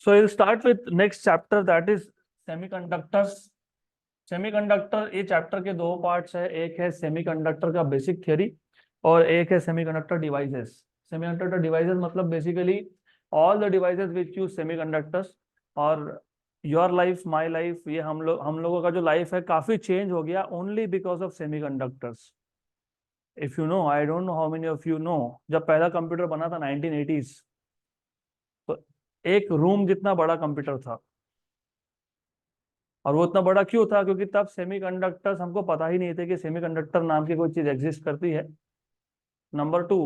So we'll start with next chapter, that is semiconductors. Semiconductor, ये chapter के दो parts है, एक है सेमीकंडक्टर का बेसिक थ्योरी और एक है सेमीकंडक्टर डिवाइसेस। सेमीकंडक्टर डिवाइसेस मतलब basically all the devices which use semiconductors. और योर लाइफ, माय लाइफ, ये हम लोगों का जो लाइफ है काफी चेंज हो गया only because of semiconductors. If you know, I don't know how many of you know, जब पहला कंप्यूटर बना था 1980s, तो एक रूम जितना बड़ा कंप्यूटर था। और वो इतना बड़ा क्यों था? क्योंकि तब सेमीकंडक्टर्स, हमको पता ही नहीं थे कि सेमीकंडक्टर नाम की कोई चीज एग्जिस्ट करती है। नंबर टू,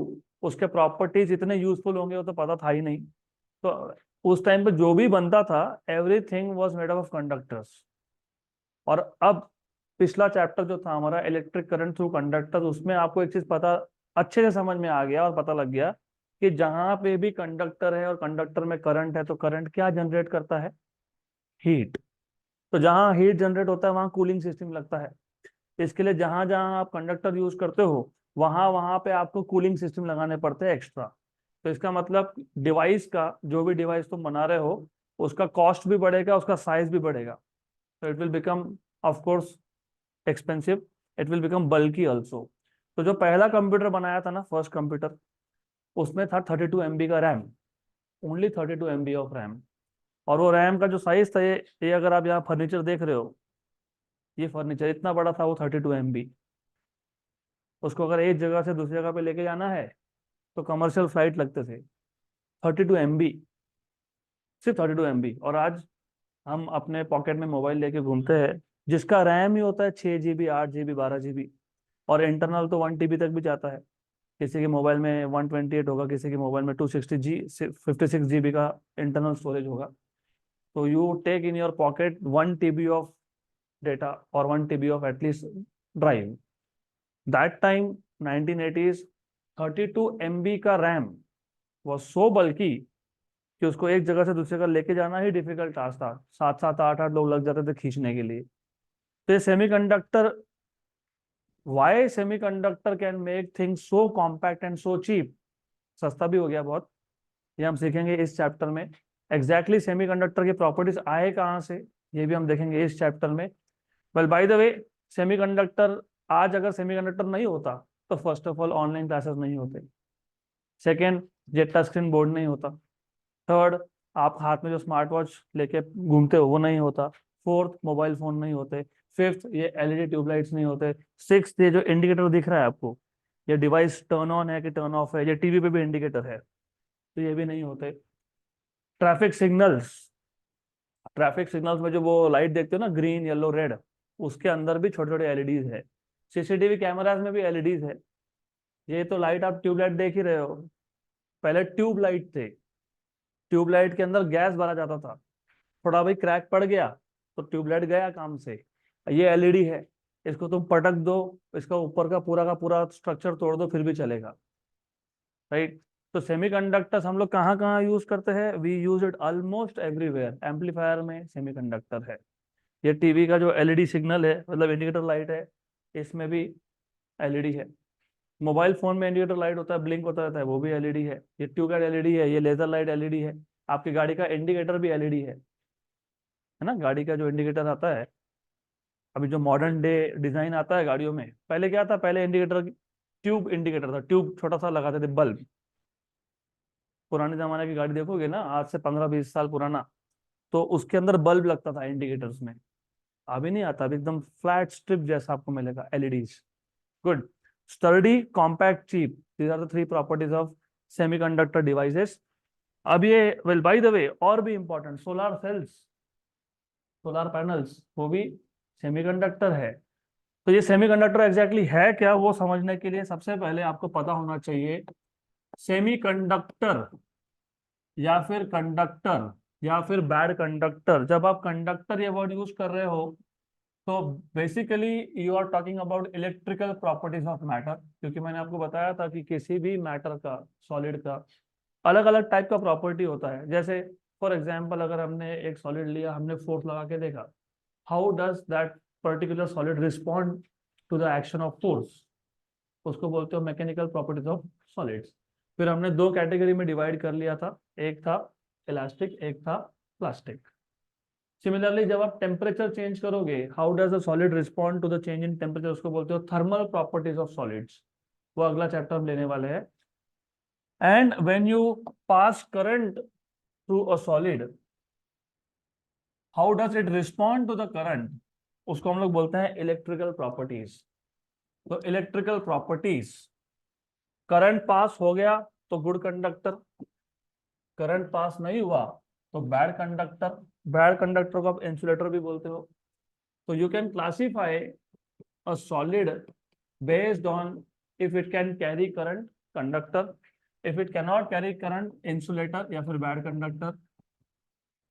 उसके प्रॉपर्टीज इतने यूजफुल होंगे वो तो पता था ही नहीं। तो उस टाइम पे जो भी बनता था, everything was made of conductors. और अब पिछला चैप्टर जो था हमारा इलेक्ट्रिक करंट थ्रू कंडक्टर, उसमें आपको एक चीज पता अच्छे से समझ में आ गया और पता लग गया कि जहां पे भी कंडक्टर है और कंडक्टर में करंट है, तो करंट क्या जनरेट करता है? हीट। तो जहां हीट जनरेट होता है वहां कूलिंग सिस्टम लगता है। इसके लिए जहां जहां आप कंडक्टर यूज करते हो, वहां वहां पे आपको कूलिंग सिस्टम लगाने पड़ते हैं एक्स्ट्रा। तो इसका मतलब डिवाइस का, जो भी डिवाइस तुम बना रहे हो, उसका कॉस्ट भी बढ़ेगा, उसका साइज भी बढ़ेगा। तो it will become, of course, expensive. It will become bulky also. तो जो पहला कंप्यूटर बनाया था ना, फर्स्ट कंप्यूटर, उसमें था 32 MB का RAM. Only 32 MB of RAM. और वो रैम का जो साइज था, ये अगर आप यहाँ फर्नीचर देख रहे हो, ये फर्नीचर इतना बड़ा था, वो 32 MB। उसको अगर एक जगह से दूसरी जगह पे लेके जाना है तो कमर्शियल फ्लाइट लगते थे। 32 MB, सिर्फ 32 MB। और आज हम अपने पॉकेट में मोबाइल लेके घूमते हैं जिसका रैम ही होता है 6 GB, 8 GB, 12 GB। और इंटरनल तो 1 TB तक भी जाता है। किसी के मोबाइल में 128 होगा, किसी के मोबाइल में 56 GB का इंटरनल स्टोरेज होगा। तो you take in your pocket 1 TB of data और 1 TB of at least drive. That time 1980s, 32 MB का रैम वॉज सो बल्कि कि उसको एक जगह से दूसरी जगह लेके जाना ही डिफिकल्ट टास्क था। 7-7, 8-8 लोग लग जाते थे खींचने के लिए। तो ये semiconductor, why semiconductor can make things so compact and so cheap, सस्ता भी हो गया बहुत, ये हम सीखेंगे इस चैप्टर में। एग्जैक्टली सेमीकंडक्टर की प्रॉपर्टीज आए कहाँ से, ये भी हम देखेंगे इस चैप्टर में। Well, by the way, semiconductor, आज अगर सेमीकंडक्टर नहीं होता तो first of all online classes नहीं होते। सेकेंड, ये टच स्क्रीन बोर्ड नहीं होता। थर्ड, आप हाथ में जो स्मार्ट वॉच लेके घूमते हो वो नहीं होता। फोर्थ, मोबाइल फोन नहीं होते। फिफ्थ, ये एलईडी ट्यूबलाइट्स नहीं होते। सिक्स, ये जो इंडिकेटर दिख रहा है आपको, ये डिवाइस टर्न ऑन है कि टर्न ऑफ है, ये टीवी पे भी इंडिकेटर है, तो ये भी नहीं होते। ट्रैफिक सिग्नल्स, ट्रैफिक सिग्नल्स में जो वो लाइट देखते हो ना, ग्रीन, येलो, रेड, उसके अंदर भी छोटे छोटे एलईडीज है। सीसीटीवी कैमराज में भी एलईडीज है। ये तो लाइट, आप ट्यूबलाइट देख ही रहे हो। पहले ट्यूबलाइट थे, ट्यूबलाइट के अंदर गैस भरा जाता था, थोड़ा भाई क्रैक पड़ गया तो ट्यूबलाइट गया काम से। ये एलईडी है, इसको तुम पटक दो, इसका ऊपर का पूरा स्ट्रक्चर तोड़ दो, फिर भी चलेगा, राइट। तो सेमीकंडक्टर्स हम लोग कहाँ कहाँ यूज करते हैं? We use it almost everywhere. Amplifier में सेमीकंडक्टर है। ये टीवी का जो एलईडी सिग्नल है, मतलब इंडिकेटर लाइट है, इसमें भी एलईडी है। मोबाइल फोन में इंडिकेटर लाइट होता है, ब्लिंक होता रहता है, वो भी एलईडी है। ये ट्यूबलाइट एलईडी है, ये लेजर लाइट एलईडी है। आपकी गाड़ी का इंडिकेटर भी एलईडी है ना। गाड़ी का जो इंडिकेटर आता है, अभी जो मॉडर्न डे डिजाइन आता है गाड़ियों में, पहले क्या था? पहले इंडिकेटर ट्यूब इंडिकेटर था, ट्यूब छोटा सा लगाते थे, बल्ब। पुराने जमाने की गाड़ी देखोगे ना, आज से 15-20 साल पुराना, तो उसके अंदर बल्ब लगता था इंडिकेटर्स में। अभी नहीं आता, अभी एकदम फ्लैट स्ट्रिप जैसा आपको मिलेगा LEDs. Good. Sturdy, compact, cheap, these are the three properties of semiconductor devices. अब ये, वेल बाय द वे, और भी important, solar cells, solar panels, वो भी सेमीकंडक्टर है। तो ये सेमीकंडक्टर एग्जैक्टली है क्या, वो समझने के लिए सबसे पहले आपको पता होना चाहिए सेमीकंडक्टर या फिर कंडक्टर या फिर बैड कंडक्टर। जब आप कंडक्टर ये वर्ड यूज कर रहे हो, तो basically you are talking about electrical properties of matter. क्योंकि मैंने आपको बताया था कि किसी भी मैटर का, सॉलिड का, अलग अलग टाइप का प्रॉपर्टी होता है। जैसे फॉर एग्जाम्पल, अगर हमने एक सॉलिड लिया, हमने फोर्स लगा के देखा, how does that particular solid respond to the action of force, उसको बोलते हो मैकेनिकल प्रॉपर्टीज ऑफ सॉलिड्स। फिर हमने दो कैटेगरी में डिवाइड कर लिया था, एक था इलास्टिक, एक था प्लास्टिक। सिमिलरली जब आप टेम्परेचर चेंज करोगे, how does the solid respond to the change in temperature, उसको बोलते हो थर्मल प्रॉपर्टीज ऑफ सॉलिड्स। वो अगला चैप्टर हम लेने वाले हैं। And when you pass current through a solid, how does it respond to the current, उसको हम लोग बोलते हैं इलेक्ट्रिकल प्रॉपर्टीज। तो इलेक्ट्रिकल प्रॉपर्टीज, करंट पास हो गया तो गुड कंडक्टर, करंट पास नहीं हुआ तो बैड कंडक्टर, बैड कंडक्टर को आप इंसुलेटर भी बोलते हो। तो you can classify a solid based on if it can carry current, conductor, if it cannot carry current, insulator या फिर बैड कंडक्टर।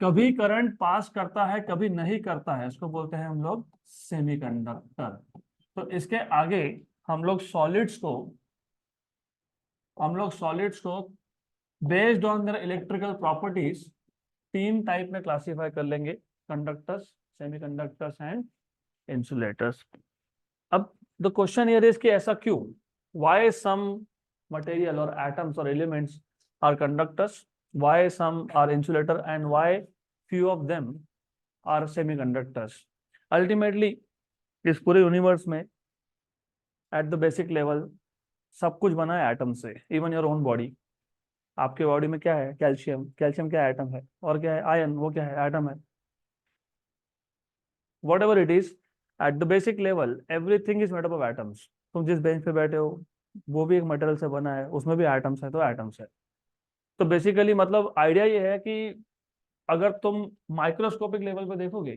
कभी करंट पास करता है कभी नहीं करता है, इसको बोलते हैं हम लोग सेमीकंडक्टर। तो इसके आगे हम लोग सॉलिड्स को based on their electrical properties तीन टाइप में क्लासिफाई कर लेंगे, कंडक्टर्स, सेमीकंडक्टर्स एंड इंसुलेटर्स। अब द क्वेश्चन हियर इज कि ऐसा क्यों, व्हाई सम मटेरियल और एटम्स और elements are conductors, why some are insulator and why few of them are semiconductors। Ultimately इस पूरे यूनिवर्स में एट द बेसिक लेवल सब कुछ बना है एटम से। इवन योर ओन बॉडी, आपके बॉडी में क्या है, कैल्शियम, कैल्शियम क्या है, एटम है। और क्या है, आयन, वो क्या है, एटम है। What ever it is, at the basic level everything is made up of atoms. तुम जिस बेंच पे बैठे हो वो भी एक मटेरियल से बना है, उसमें भी एटम्स है, तो एटम्स है। तो बेसिकली मतलब आइडिया ये है कि अगर तुम माइक्रोस्कोपिक लेवल पे देखोगे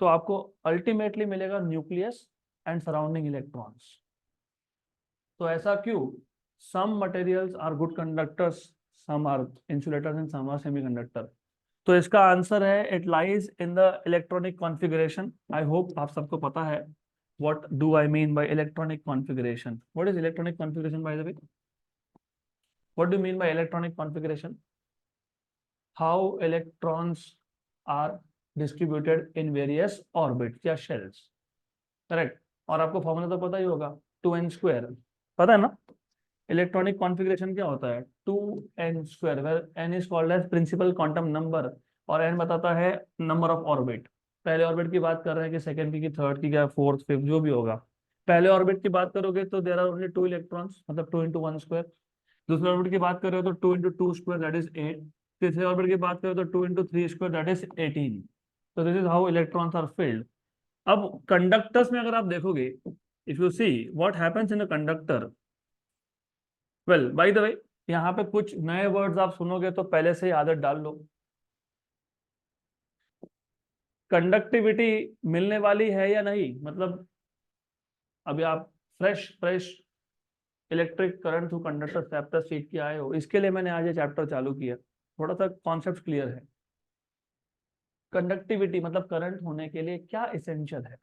तो आपको अल्टीमेटली मिलेगा न्यूक्लियस एंड सराउंडिंग इलेक्ट्रॉन्स। तो ऐसा क्यों, some materials are good conductors, some are insulators and some are semiconductor. तो इसका आंसर है it lies in the electronic configuration. I hope आप सबको पता है what do I mean by electronic configuration. What is electronic configuration by the way, what do you mean by electronic configuration? How electrons are distributed in various orbits या shells, correct. और आपको formula तो पता ही होगा, 2n², पता है ना। Electronic configuration क्या होता है, 2n², where n is called as principal quantum number और n बताता है नंबर ऑफ ऑर्बिट। पहले ऑर्बिट की बात कर रहे हैं कि सेकंड की थर्ड की, क्या फोर्थ फिफ्थ जो भी होगा। पहले ऑर्बिट की बात करोगे तो देयर आर ओनली 2 इलेक्ट्रॉन्स, मतलब 2 × 1²। दूसरे ऑर्बिट की बात करोगे तो 2 × 2² दैट इज 8। तीसरे ऑर्बिट की बात करोगे तो 2 × 3² दैट इज 18। तो this is how electrons are filled. अब कंडक्टर्स में अगर आप देखोगे, if you see what happens in a conductor, well by the way यहाँ पे कुछ नए वर्ड्स आप सुनोगे तो पहले से ही आदत डाल लो। कंडक्टिविटी मिलने वाली है या नहीं, मतलब अभी आप fresh fresh electric current through conductor chapter सीख के आए हो, इसके लिए मैंने आज ये चैप्टर चालू किया, थोड़ा सा कॉन्सेप्ट क्लियर है। कंडक्टिविटी मतलब करंट होने के लिए क्या इसेंशियल है,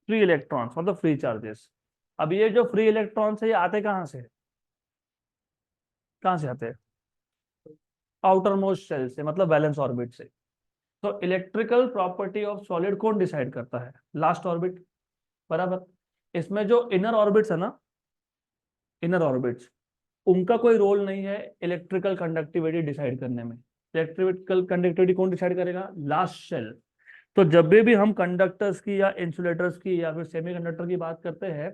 फ्री इलेक्ट्रॉन्स मतलब फ्री चार्जेस। अब ये जो फ्री इलेक्ट्रॉन्स है ये आते कहाँ से, कहाँ से आते हैं, आउटर मोस्ट शेल से, मतलब वैलेंस ऑर्बिट से। तो इलेक्ट्रिकल प्रॉपर्टी ऑफ सॉलिड कौन डिसाइड करता है, लास्ट ऑर्बिट, बराबर। इसमें जो इनर ऑर्बिट्स है ना, इनर ऑर्बिट्स, उनका कोई रोल नहीं है इलेक्ट्रिकल कंडक्टिविटी डिसाइड करने में। इलेक्ट्रिकल कंडक्टिविटी कौन डिसाइड करेगा, लास्ट शेल। तो जब भी हम कंडक्टर्स की या इंसुलेटर्स की या फिर सेमीकंडक्टर की बात करते हैं,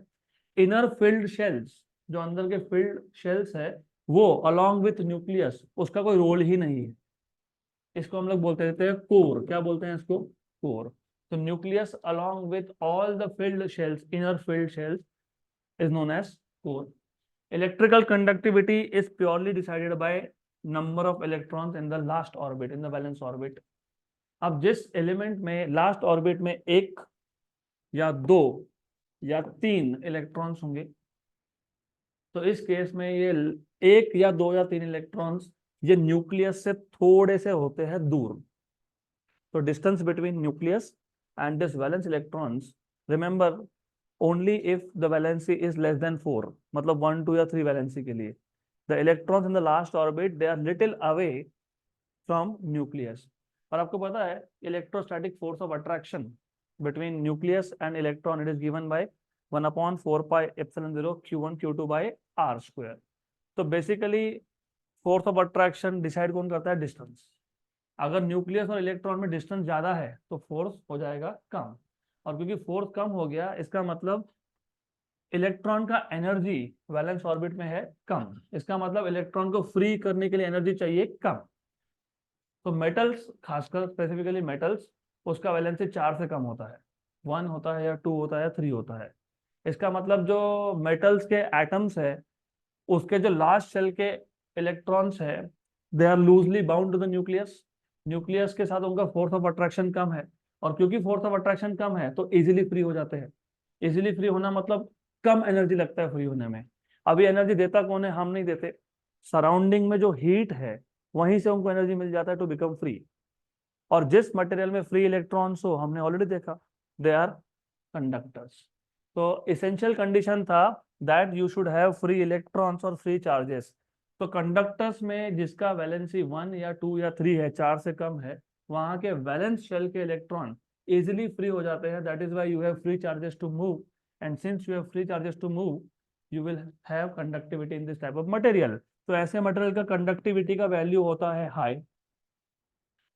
इनर फील्ड शेल्स, जो अंदर के फील्ड शेल्स है, वो अलोंग विथ न्यूक्लियस, उसका कोई रोल ही नहीं है। इसको हम लोग बोलते रहते हैं कोर, क्या बोलते हैं इसको, कोर। तो nucleus along with all the filled shells, inner filled shells, is known as core. Electrical conductivity is purely decided by number of electrons in the last orbit, in the valence orbit। अब जिस element में last orbit में 1 या 2 या 3 electrons होंगे, तो इस case में ये 1 या 2 या 3 इलेक्ट्रॉन्स ये न्यूक्लियस से थोड़े से होते हैं दूर। तो distance between nucleus and this valence electrons, remember only if the valency is less than 4, मतलब 1 2 या 3 वैलेंसी के लिए the electrons in the last orbit they are little away from nucleus. और आपको पता है electrostatic force of attraction between nucleus and electron, it is given by 1/4πε0 q1 q2 by r²। तो basically force of attraction decide कौन करता है? Distance. अगर nucleus और इलेक्ट्रॉन में डिस्टेंस ज्यादा है तो फोर्स हो जाएगा कम, और क्योंकि फोर्स कम हो गया इसका मतलब इलेक्ट्रॉन का एनर्जी वैलेंस ऑर्बिट में है कम, इसका मतलब इलेक्ट्रॉन को फ्री करने के लिए एनर्जी चाहिए कम। तो मेटल्स, खासकर स्पेसिफिकली मेटल्स, उसका वैलेंसी 4 से कम होता है, 1 होता है या 2 होता है या 3 होता है। इसका मतलब जो मेटल्स के एटम्स है उसके जो लास्ट शेल के इलेक्ट्रॉन्स है they are loosely bound to the nucleus, nucleus के साथ उनका फोर्स ऑफ अट्रैक्शन कम है, और क्योंकि फोर्स ऑफ अट्रैक्शन कम है तो इजीली फ्री हो जाते हैं। इजीली फ्री होना मतलब कम एनर्जी लगता है फ्री होने में। अभी एनर्जी देता कौन है? हम नहीं देते, सराउंडिंग में जो हीट है वहीं से उनको एनर्जी मिल जाता है टू बिकम फ्री। और जिस मटेरियल में फ्री इलेक्ट्रॉन्स हो हमने ऑलरेडी देखा, दे आर कंडक्टर्स। तो इसेंशियल कंडीशन था that you should have free electrons और फ्री चार्जेस। तो कंडक्टर्स में जिसका वैलेंसी 1 या 2 या 3 है, 4 से कम है, वहां के वैलेंस शेल के इलेक्ट्रॉन इजिली फ्री हो जाते हैं। That is why you have free charges to move, and since you have free charges to move you will have conductivity in this type of material. तो ऐसे material का conductivity का value होता है high,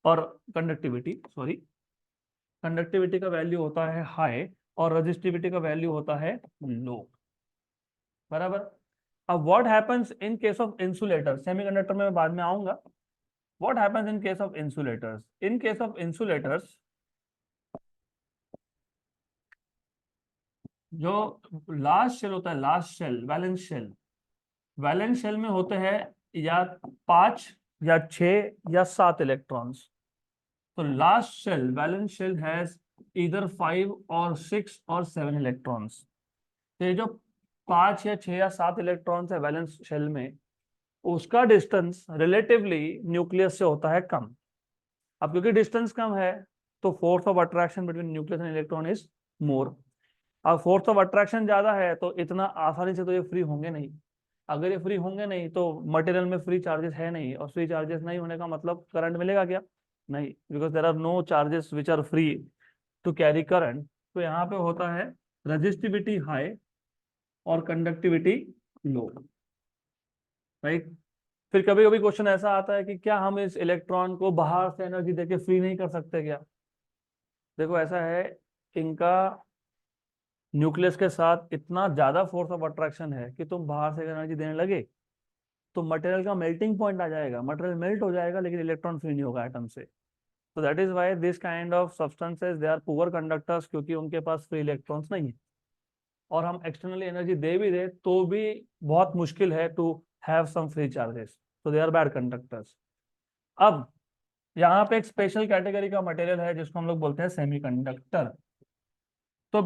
और कंडक्टिविटी का value होता है हाई, और रजिस्टिविटी का वैल्यू होता है लो। बराबर। अब what happens in case of insulator, semiconductor में मैं बाद में आऊंगा। What happens in case of insulators? In case of insulators, जो लास्ट शेल होता है, last shell valence shell, valence shell में होते हैं या 5 या 6 या 7 इलेक्ट्रॉन्स। तो last shell, valence shell has either 5 और 6 और 7 इलेक्ट्रॉन्स। तो ये जो 5 या 6 या 7 इलेक्ट्रॉन्स है वैलेंस शेल में, उसका डिस्टेंस रिलेटिवली न्यूक्लियस से होता है कम। अब क्योंकि डिस्टेंस कम है तो force of attraction between nucleus and electron is more. अब फोर्स ऑफ अट्रैक्शन ज्यादा है तो इतना आसानी से तो ये फ्री होंगे नहीं। अगर ये फ्री होंगे नहीं तो मटेरियल में फ्री चार्जेस है नहीं, और फ्री चार्जेस नहीं होने का मतलब करंट मिलेगा क्या? नहीं, because there are no charges which are free to carry current. तो यहाँ पे होता है रजिस्टिविटी हाई और कंडक्टिविटी लो, राइट। फिर कभी कभी क्वेश्चन ऐसा आता है कि क्या हम इस इलेक्ट्रॉन को बाहर से एनर्जी देके फ्री नहीं कर सकते क्या? देखो ऐसा है, इनका न्यूक्लियस के साथ इतना ज्यादा फोर्स ऑफ अट्रैक्शन है कि तुम बाहर से एनर्जी देने लगे तो मटेरियल का मेल्टिंग पॉइंट आ जाएगा, मटेरियल मेल्ट हो जाएगा लेकिन इलेक्ट्रॉन फ्री नहीं होगा एटम से। तो that is why this kind of substances they are poor conductors, क्योंकि उनके पास फ्री इलेक्ट्रॉन्स नहीं है। और हम एक्सटर्नली एनर्जी दे भी दे तो भी बहुत मुश्किल है to have some free charges, तो दे आर बैड कंडक्टर्स। अब यहाँ पे एक स्पेशल कैटेगरी का मटेरियल है जिसको हम लोग बोलते हैं सेमीकंडक्टर। तो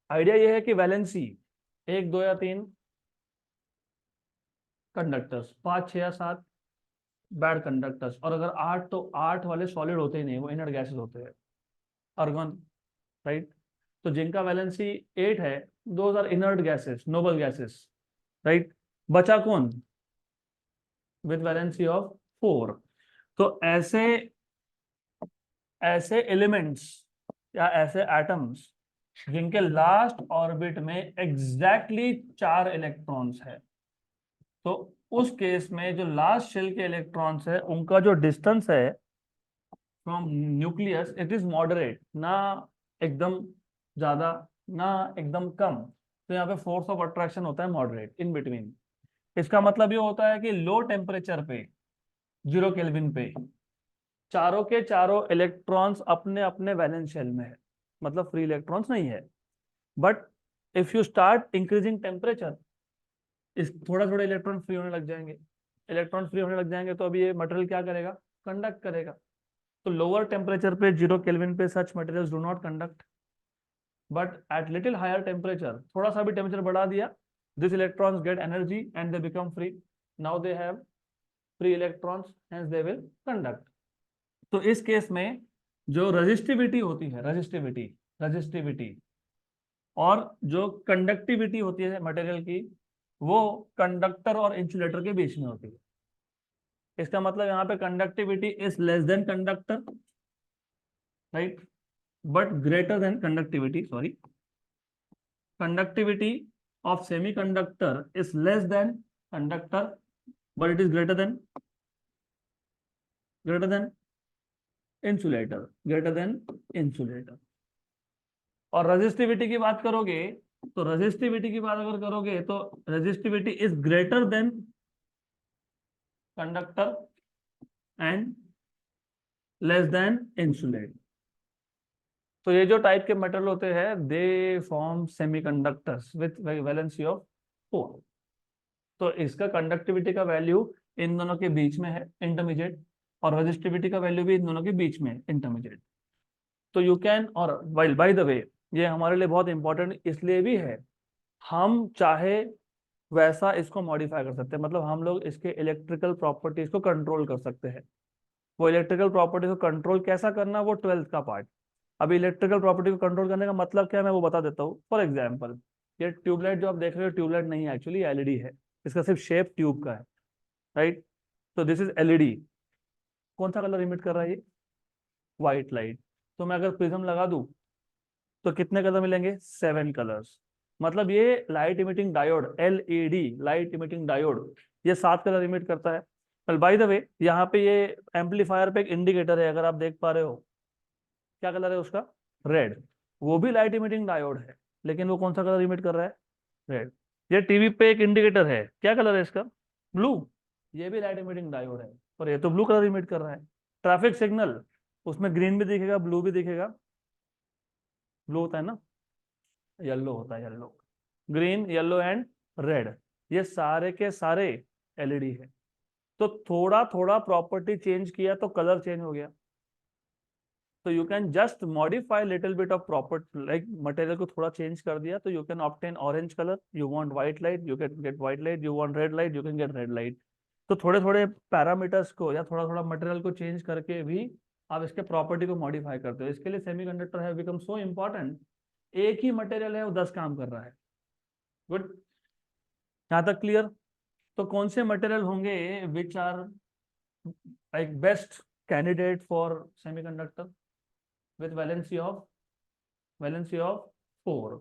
आइडिया ये है कि वैलेंसी 1, 2 या 3 कंडक्टर्स, 5, 6 या 7 बैड कंडक्टर्स, और अगर 8 तो 8 वाले सॉलिड होते ही नहीं, वो इनर्ट गैसेस होते हैं, अर्गन, राइट। तो जिनका वैलेंसी 8 है those are inert gases, noble gases, right. बचा कौन? With valency of 4। तो ऐसे ऐसे एलिमेंट्स या ऐसे एटम्स जिनके लास्ट ऑर्बिट में एग्जैक्टली 4 इलेक्ट्रॉन्स है, तो उस केस में जो लास्ट शेल के इलेक्ट्रॉन्स है उनका जो डिस्टेंस है from nucleus it is moderate, ना एकदम ज्यादा ना एकदम कम। तो यहाँ पे फोर्स ऑफ अट्रैक्शन होता है मॉडरेट, इन बिटवीन। इसका मतलब ये होता है कि लो टेम्परेचर पे, 0 केल्विन पे, चारों के चारों इलेक्ट्रॉन्स अपने अपने वैलेंस शेल में है, मतलब फ्री इलेक्ट्रॉन्स नहीं है। But if you start increasing temperature, इस थोड़ा थोड़ा इलेक्ट्रॉन फ्री होने लग जाएंगे, इलेक्ट्रॉन फ्री होने लग जाएंगे तो अभी ये मटेरियल क्या करेगा? कंडक्ट करेगा। तो लोअर टेम्परेचर पे, 0 केल्विन पे, such materials do not conduct. But at little higher temperature, थोड़ा सा भी टेम्परेचर बढ़ा दिया, this electrons get energy and they become free. Now they have free electrons, hence they will conduct. तो इस case में जो रजिस्टिविटी होती है, रजिस्टिविटी और जो कंडक्टिविटी होती है मटेरियल की, वो कंडक्टर और इंसुलेटर के बीच में होती है। इसका मतलब यहाँ पे conductivity is less then conductor, right, but greater than conductivity, sorry, conductivity of semiconductor is less than conductor but it is greater then insulator, greater then insulator. और रेजिस्टिविटी की बात करोगे, तो रेजिस्टिविटी की बात अगर करोगे तो resistivity is greater then conductor and less than insulator. तो ये जो टाइप के मेटल होते हैं they form semiconductors with valency of 4। तो इसका कंडक्टिविटी का वैल्यू इन दोनों के बीच में है, इंटरमीडिएट, और रेजिस्टिविटी का वैल्यू भी इन दोनों के बीच में है, इंटरमीडिएट। तो यू कैन, और बाय द वे ये हमारे लिए बहुत इंपॉर्टेंट इसलिए भी है, हम चाहे वैसा इसको मॉडिफाई कर सकते हैं, मतलब हम लोग इसके इलेक्ट्रिकल प्रॉपर्टीज को कंट्रोल कर सकते हैं। वो इलेक्ट्रिकल प्रॉपर्टीज को कंट्रोल कैसा करना, वो 12th का पार्ट। अभी इलेक्ट्रिकल प्रॉपर्टी को कंट्रोल करने का मतलब क्या है मैं वो बता देता हूँ। फॉर एग्जाम्पल ये ट्यूबलाइट जो आप देख रहे हो, ट्यूबलाइट नहीं है एक्चुअली, एलईडी है। इसका सिर्फ शेप ट्यूब का है, राइट। तो दिस इज एलईडी। कौन सा कलर इमिट कर रहा है ये? White light. तो मैं अगर प्रिज्म लगा दूं तो कितने कलर मिलेंगे? 7 कलर्स। मतलब ये light emitting diode, LED light emitting diode, ये 7 कलर इमिट करता है। कल बाय द वे यहाँ पे ये एम्पलीफायर पे एक इंडिकेटर है, अगर आप देख पा रहे हो, क्या कलर है उसका? रेड। वो भी लाइट इमिटिंग डायोड है, लेकिन वो कौन सा कलर इमिट कर रहा है? रेड। ये टीवी पे एक इंडिकेटर है, क्या कलर है इसका? ब्लू। ये भी लाइट इमिटिंग डायोड है, और ये तो ब्लू कलर इमिट कर रहा है। ट्रैफिक सिग्नल, उसमें ग्रीन भी दिखेगा, ब्लू भी दिखेगा। ब्लू होता है ना, येलो होता है, yellow. Green, yellow and red, ये सारे के सारे एलईडी है। तो थोड़ा थोड़ा प्रॉपर्टी चेंज किया तो कलर चेंज हो गया। तो you can just modify little bit of property, like material को थोड़ा चेंज कर दिया तो you can obtain orange colour. You want white light, you can get white light. You want red light, you can get red light. तो थोड़े थोड़े parameters को या थोड़ा थोड़ा मटेरियल को चेंज करके भी आप इसके प्रॉपर्टी को मॉडिफाई करते हो। इसके लिए semiconductor have become so important. एक ही मटेरियल है, वो 10 काम कर रहा है। गुड, यहाँ तक क्लियर? तो कौन से मटेरियल होंगे which are like best candidate for semiconductor with valency of 4?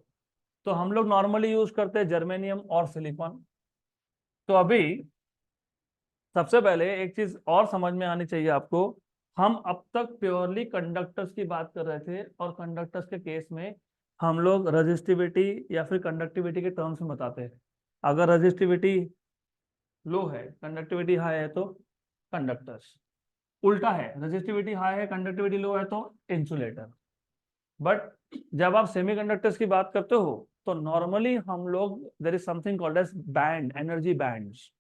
तो हम लोग नॉर्मली यूज करते हैं जर्मेनियम और सिलिकॉन। तो अभी सबसे पहले एक चीज और समझ में आनी चाहिए आपको। हम अब तक प्योरली कंडक्टर्स की बात कर रहे थे, और कंडक्टर्स के केस में हम लोग रजिस्टिविटी या फिर कंडक्टिविटी के टर्म्स में बताते हैं। अगर रजिस्टिविटी लो है, कंडक्टिविटी हाई है, तो कंडक्टर्स। उल्टा है, रजिस्टिविटी हाई है, कंडक्टिविटी लो है, तो इंसुलेटर। बट जब आप सेमीकंडक्टर्स की बात करते हो तो नॉर्मली हम लोग, there is something called as band, energy bands.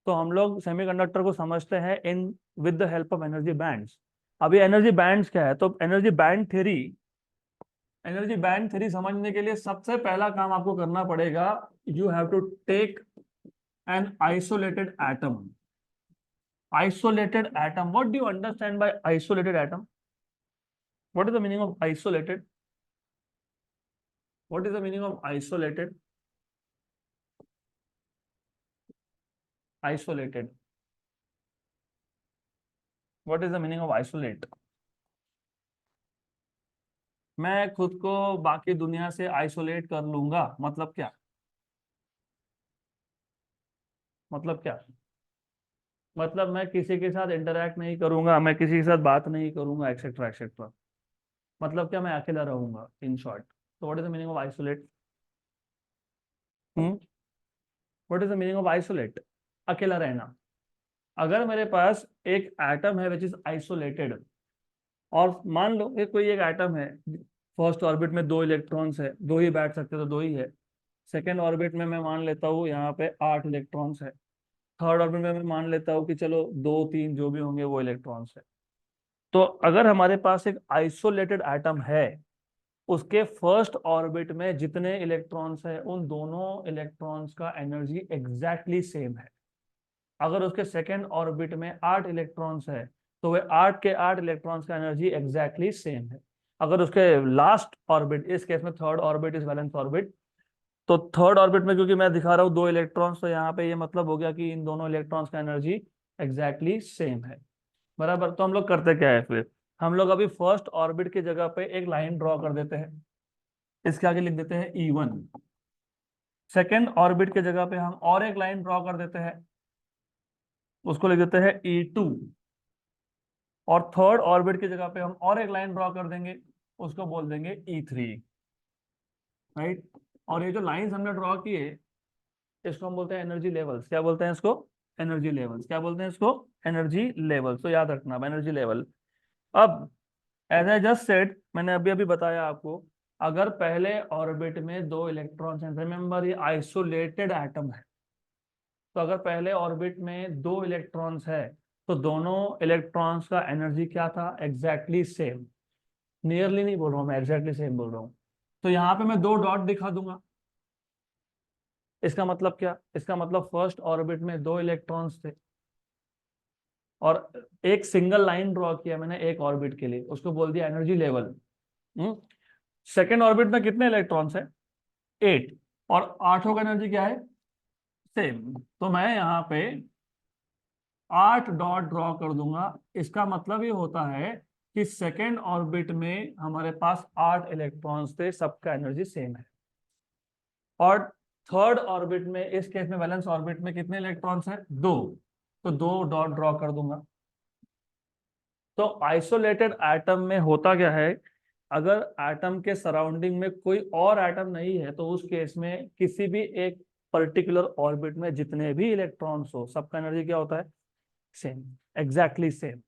तो हम लोग सेमीकंडक्टर को समझते हैं in with the help of energy bands. अभी एनर्जी बैंड्स क्या है? तो एनर्जी बैंड थ्योरी समझने के लिए सबसे पहला काम आपको करना पड़ेगा, you have to take an isolated atom. Isolated atom, what do you understand by isolated atom? What is the meaning of isolated? What is the meaning of isolated? Isolated. What is the meaning of isolate? मैं खुद को बाकी दुनिया से isolate कर लूंगा, मतलब क्या? मतलब क्या? मतलब मैं किसी के साथ इंटरेक्ट नहीं करूंगा, मैं किसी के साथ बात नहीं करूंगा, एक्सेट्रा एक्सेट्रा। मतलब क्या? मैं अकेला रहूंगा, इन शॉर्ट। तो what is the meaning of isolate? What is the meaning of isolate? अकेला रहना। अगर मेरे पास एक एटम है विच इज आइसोलेटेड, और मान लो ये कोई एक एटम है, फर्स्ट ऑर्बिट में 2 इलेक्ट्रॉन्स है, 2 ही बैठ सकते तो 2 ही है। सेकेंड ऑर्बिट में मैं मान लेता हूँ यहाँ पे 8 इलेक्ट्रॉन्स है। थर्ड ऑर्बिट में मैं मान लेता हूँ कि चलो 2 3 जो भी होंगे वो इलेक्ट्रॉन्स है। तो अगर हमारे पास एक आइसोलेटेड एटम है, उसके फर्स्ट ऑर्बिट में जितने इलेक्ट्रॉन्स है उन दोनों इलेक्ट्रॉन्स का एनर्जी एग्जैक्टली सेम है। अगर उसके सेकेंड ऑर्बिट में 8 इलेक्ट्रॉन्स है तो वे 8 के 8 इलेक्ट्रॉन्स का एनर्जी एग्जैक्टली सेम है। अगर उसके लास्ट ऑर्बिट, इस केस में third orbit is valence orbit, तो थर्ड ऑर्बिट में क्योंकि मैं दिखा रहा हूँ 2 इलेक्ट्रॉन्स, तो यहाँ पे ये मतलब हो गया कि इन दोनों इलेक्ट्रॉन्स का एनर्जी एग्जैक्टली सेम है। बराबर। तो हम लोग करते क्या है फिर? हम लोग अभी फर्स्ट ऑर्बिट की जगह पे एक लाइन ड्रॉ कर देते हैं, इसके आगे लिख देते हैं E1। सेकेंड ऑर्बिट की जगह पे हम और एक लाइन ड्रॉ कर देते हैं, उसको लिख देते हैं E2। और थर्ड ऑर्बिट की जगह पे हम और एक लाइन ड्रॉ कर देंगे, उसको बोल देंगे E3, राइट। और ये जो लाइंस हमने ड्रॉ किए, इसको हम बोलते हैं एनर्जी लेवल्स। क्या बोलते हैं इसको? Energy levels. क्या बोलते हैं इसको? Energy levels. तो याद रखना एनर्जी लेवल। अब एज आई जस्ट सेड, मैंने अभी अभी बताया आपको, अगर पहले ऑर्बिट में दो इलेक्ट्रॉन्स हैं, रिमेंबर ये आइसोलेटेड एटम है, तो अगर पहले ऑर्बिट में दो इलेक्ट्रॉन्स है तो दोनों इलेक्ट्रॉन्स का एनर्जी क्या था? Exactly same. नियरली नहीं बोल रहा हूँ मैं, एग्जैक्टली सेम बोल रहा हूँ। तो यहाँ पे मैं दो डॉट दिखा दूंगा। इसका मतलब क्या? इसका मतलब फर्स्ट ऑर्बिट में दो इलेक्ट्रॉन्स थे और एक सिंगल लाइन ड्रॉ किया मैंने एक ऑर्बिट के लिए, उसको बोल दिया एनर्जी लेवल। सेकेंड ऑर्बिट में कितने इलेक्ट्रॉन्स है? 8। और आठों का एनर्जी क्या है? सेम। तो मैं यहाँ पे 8 डॉट ड्रॉ कर दूंगा। इसका मतलब ये होता है कि सेकेंड ऑर्बिट में हमारे पास 8 इलेक्ट्रॉन्स थे, सबका एनर्जी सेम है। और थर्ड ऑर्बिट में, इस केस में वैलेंस ऑर्बिट में कितने इलेक्ट्रॉन्स हैं? 2। तो 2 डॉट ड्रॉ कर दूंगा। तो आइसोलेटेड एटम में होता क्या है, अगर एटम के सराउंडिंग में कोई और एटम नहीं है तो उस केस में किसी भी एक पर्टिकुलर ऑर्बिट में जितने भी इलेक्ट्रॉन्स हो, सबका एनर्जी क्या होता है? Same, exactly same.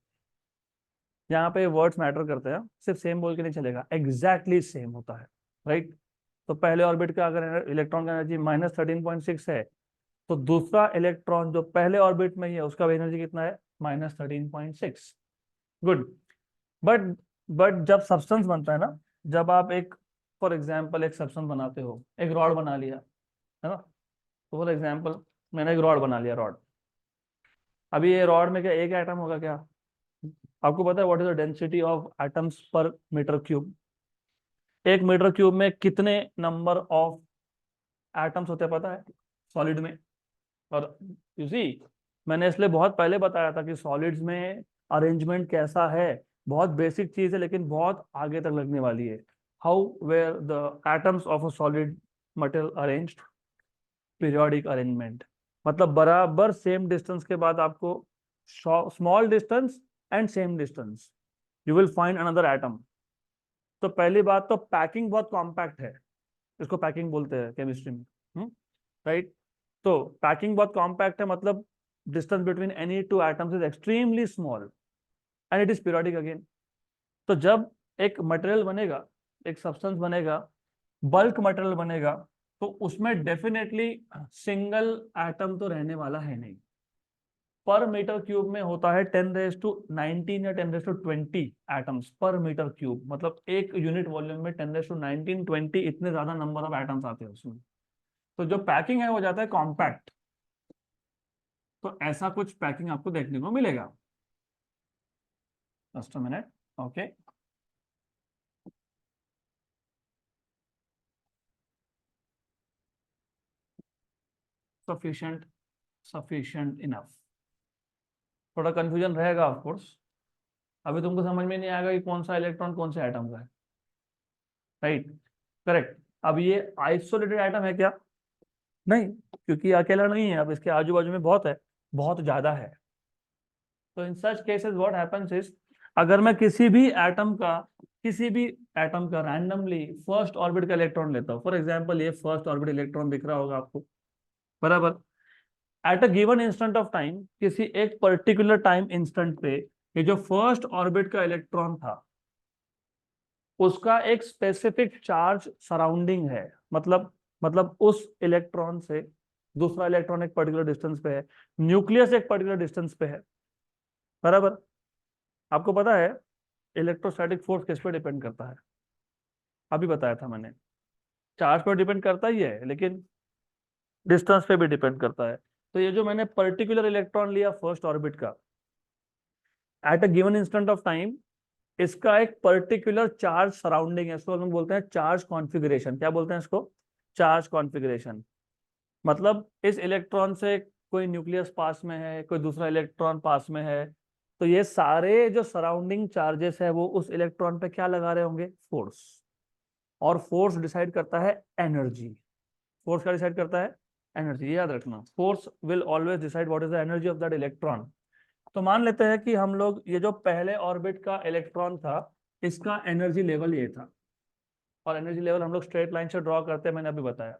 यहाँ पे वर्ड्स मैटर करते हैं, सिर्फ सेम बोल के नहीं चलेगा, एग्जैक्टली सेम होता है, राइट। तो पहले ऑर्बिट का अगर इलेक्ट्रॉन का एनर्जी -13.6 है, तो दूसरा इलेक्ट्रॉन जो पहले ऑर्बिट में ही है उसका एनर्जी कितना है? -13.6। गुड। बट बट जब सब्सटेंस बनता है ना, जब आप एक, फॉर एग्जाम्पल एक सब्सटेंस बनाते हो, एक रॉड बना लिया है ना, तो फॉर एग्जाम्पल मैंने एक रॉड बना लिया, रॉड। अभी ये रॉड में क्या एक एटम होगा क्या? आपको पता है what is the density of atoms per metre cube? एक मीटर क्यूब में कितने नंबर ऑफ एटम्स होते हैं पता है सॉलिड में? और यू सी, मैंने इसलिए बहुत पहले बताया था कि सॉलिड्स में अरेंजमेंट कैसा है, बहुत बेसिक चीज है लेकिन बहुत आगे तक लगने वाली है। How were the atoms of a solid material arranged? Periodic arrangement. मतलब बराबर सेम डिस्टेंस के बाद आपको small distance and same distance you will find another atom. तो पहली बात तो पैकिंग बहुत कॉम्पैक्ट है, इसको पैकिंग बोलते हैं केमिस्ट्री में, राइट। तो पैकिंग बहुत कॉम्पैक्ट है, मतलब distance between any two atoms is extremely small and it is periodic again. तो जब एक मटेरियल बनेगा, एक सब्सटेंस बनेगा, बल्क मटेरियल बनेगा, तो उसमें डेफिनेटली सिंगल एटम तो रहने वाला है नहीं। पर मीटर क्यूब में होता है 10⁻19 या 10⁻20 एटम्स पर मीटर क्यूब, मतलब एक यूनिट वॉल्यूम में 10⁻19 20 इतने ज्यादा नंबर ऑफ एटम्स आते हैं उसमें। तो जो पैकिंग है वो जाता है कॉम्पैक्ट। तो ऐसा कुछ पैकिंग आपको देखने को मिलेगा। Just a minute. Okay, sufficient, sufficient enough. थोड़ा कंफ्यूजन रहेगा ऑफ कोर्स, अभी तुमको समझ में नहीं आएगा कि कौन सा इलेक्ट्रॉन कौन से एटम का है, राइट। करेक्ट। अब ये आइसोलेटेड एटम है क्या? नहीं, क्योंकि अकेला नहीं है, अब इसके आजू बाजू में बहुत है, बहुत ज्यादा है। तो in such cases what happens is, अगर मैं किसी भी एटम का रैंडमली फर्स्ट ऑर्बिट का इलेक्ट्रॉन लेता हूँ, फॉर एग्जांपल ये फर्स्ट ऑर्बिट इलेक्ट्रॉन दिख रहा होगा आपको, बराबर। At a given instant of time, किसी एक पर्टिकुलर टाइम इंस्टेंट पे, ये जो फर्स्ट ऑर्बिट का इलेक्ट्रॉन था उसका एक स्पेसिफिक चार्ज सराउंडिंग है। मतलब उस इलेक्ट्रॉन से दूसरा इलेक्ट्रॉन एक पर्टिकुलर डिस्टेंस पे है, न्यूक्लियस एक पर्टिकुलर डिस्टेंस पे है, बराबर। आपको पता है इलेक्ट्रोस्टैटिक फोर्स किस पे डिपेंड करता है? अभी बताया था मैंने, चार्ज पर डिपेंड करता ही है लेकिन डिस्टेंस पे भी डिपेंड करता है। तो ये जो मैंने पर्टिकुलर इलेक्ट्रॉन लिया फर्स्ट ऑर्बिट का, eight a given instant of time, इसका एक पर्टिकुलर चार्ज सराउंडिंग है, इसको हम बोलते हैं चार्ज कॉन्फ़िगरेशन। क्या बोलते हैं इसको? Charge configuration. मतलब इस इलेक्ट्रॉन से कोई न्यूक्लियस पास में है, कोई दूसरा इलेक्ट्रॉन पास में है, तो ये सारे जो सराउंडिंग चार्जेस है वो उस इलेक्ट्रॉन पे क्या लगा रहे होंगे? फोर्स। और फोर्स डिसाइड करता है एनर्जी। फोर्स क्या डिसाइड करता है? एनर्जी, याद रखना, force will always decide what is the energy of that electron. तो मान लेते हैं कि हम लोग ये जो पहले ऑर्बिट का इलेक्ट्रॉन था इसका एनर्जी लेवल ये था, और एनर्जी लेवल हम लोग स्ट्रेट लाइन से ड्रॉ करते हैं, मैंने अभी बताया।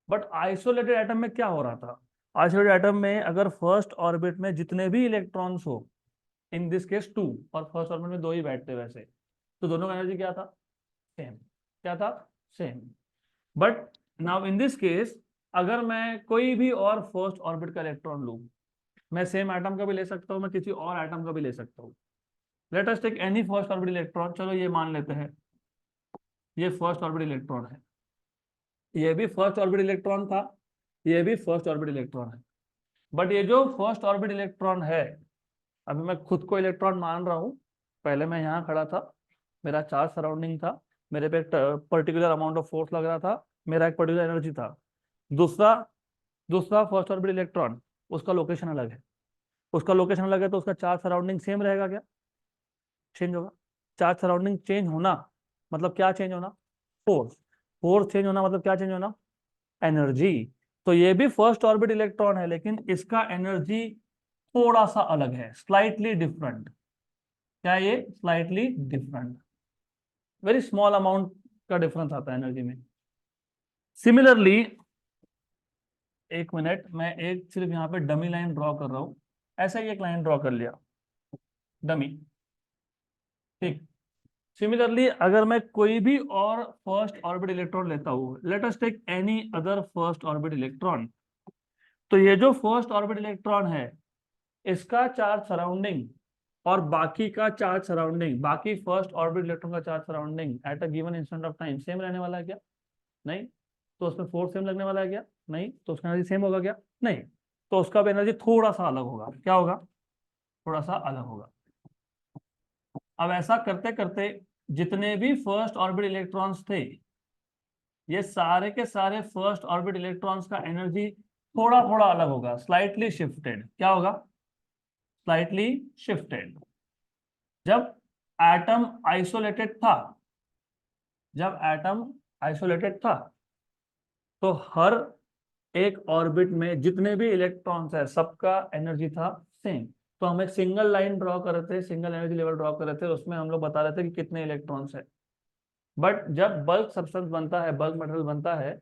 बट आइसोलेटेड एटम में क्या हो रहा था? आइसोलेटेड एटम में अगर फर्स्ट ऑर्बिट में जितने भी इलेक्ट्रॉन्स हो, इन दिस केस 2, और फर्स्ट ऑर्बिट में 2 ही बैठते वैसे, तो दोनों का एनर्जी क्या था? सेम। क्या था? Same. But now in this case अगर मैं कोई भी और फर्स्ट ऑर्बिट का इलेक्ट्रॉन लूं, मैं सेम एटम का भी ले सकता हूं, मैं किसी और एटम का भी ले सकता हूं। Let us take any first orbit electron. चलो ये मान लेते हैं ये फर्स्ट ऑर्बिट इलेक्ट्रॉन है, ये भी फर्स्ट ऑर्बिट इलेक्ट्रॉन था, ये भी फर्स्ट ऑर्बिट इलेक्ट्रॉन है। बट ये जो फर्स्ट ऑर्बिट इलेक्ट्रॉन है, अभी मैं खुद को इलेक्ट्रॉन मान रहा हूं, पहले मैं यहाँ खड़ा था, मेरा चार्ज सराउंडिंग था, मेरे पे एक पर्टिकुलर अमाउंट ऑफ फोर्स लग रहा था, मेरा एक पर्टिकुलर एनर्जी था। दूसरा दूसरा फर्स्ट ऑर्बिट इलेक्ट्रॉन, उसका लोकेशन अलग है, उसका लोकेशन अलग है, तो उसका चार्ज सराउंडिंग सेम रहेगा क्या? चेंज होगा। चार्ज सराउंडिंग चेंज होना मतलब क्या चेंज होना? फोर्स। फोर्स चेंज होना मतलब क्या चेंज होना? एनर्जी। तो ये भी फर्स्ट ऑर्बिट इलेक्ट्रॉन है, लेकिन इसका एनर्जी थोड़ा सा अलग है, स्लाइटली डिफरेंट। क्या ये? Slightly different, very small amount का डिफरेंस आता है एनर्जी में। सिमिलरली, एक मिनट, मैं एक सिर्फ यहाँ पे डमी लाइन ड्रॉ कर रहा हूँ, ऐसा ही एक लाइन ड्रॉ कर लिया, डमी। ठीक। सिमिलरली अगर मैं कोई भी और फर्स्ट ऑर्बिट इलेक्ट्रॉन लेता हूँ, let us take any other first orbit electron, तो ये जो फर्स्ट ऑर्बिट इलेक्ट्रॉन है इसका चार्ज सराउंडिंग और बाकी का चार्ज सराउंडिंग, बाकी फर्स्ट ऑर्बिट इलेक्ट्रॉन का charge surrounding eight a given instant of time same रहने वाला है क्या? नहीं। तो उसमें फोर्स सेम लगने वाला है क्या? नहीं। तो उसका एनर्जी सेम होगा क्या? नहीं। तो उसका भी एनर्जी थोड़ा सा अलग होगा। क्या होगा? थोड़ा सा अलग होगा। अब ऐसा करते करते जितने भी फर्स्ट ऑर्बिट इलेक्ट्रॉन्स थे, ये सारे के सारे फर्स्ट ऑर्बिट इलेक्ट्रॉन्स का एनर्जी थोड़ा थोड़ा अलग होगा, स्लाइटली शिफ्टेड। क्या होगा? Slightly shifted. जब एटम आइसोलेटेड था, जब एटम आइसोलेटेड था, तो हर एक ऑर्बिट में जितने भी इलेक्ट्रॉन्स है सबका एनर्जी था सेम। तो हम एक सिंगल लाइन ड्रॉ कर रहे थे, सिंगल एनर्जी लेवल ड्रॉ कर रहे थे, उसमें हम लोग बता रहे थे कि कितने इलेक्ट्रॉन्स है। बट जब बल्क सब्सटेंस बनता है, बल्क मटेरियल बनता है,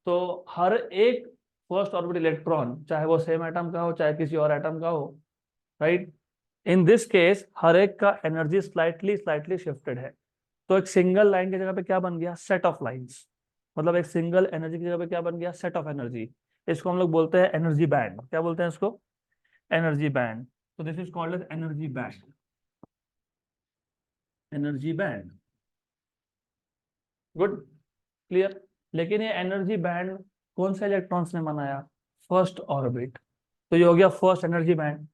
तो हर एक फर्स्ट ऑर्बिट इलेक्ट्रॉन, चाहे वो सेम एटम का हो चाहे किसी और एटम का हो, राइट, इन दिस केस हर एक का एनर्जी स्लाइटली स्लाइटली शिफ्टेड है। तो एक सिंगल लाइन की जगह पे क्या बन गया? Set of lines. मतलब एक सिंगल एनर्जी की जगह पे क्या बन गया? Set of energy. इसको हम लोग बोलते हैं एनर्जी बैंड। क्या बोलते हैं इसको? Energy band. तो this is called as energy band. Energy band. Good, clear. लेकिन ये एनर्जी बैंड कौन से इलेक्ट्रॉन्स ने बनाया? First orbit. तो ये हो गया फर्स्ट एनर्जी बैंड।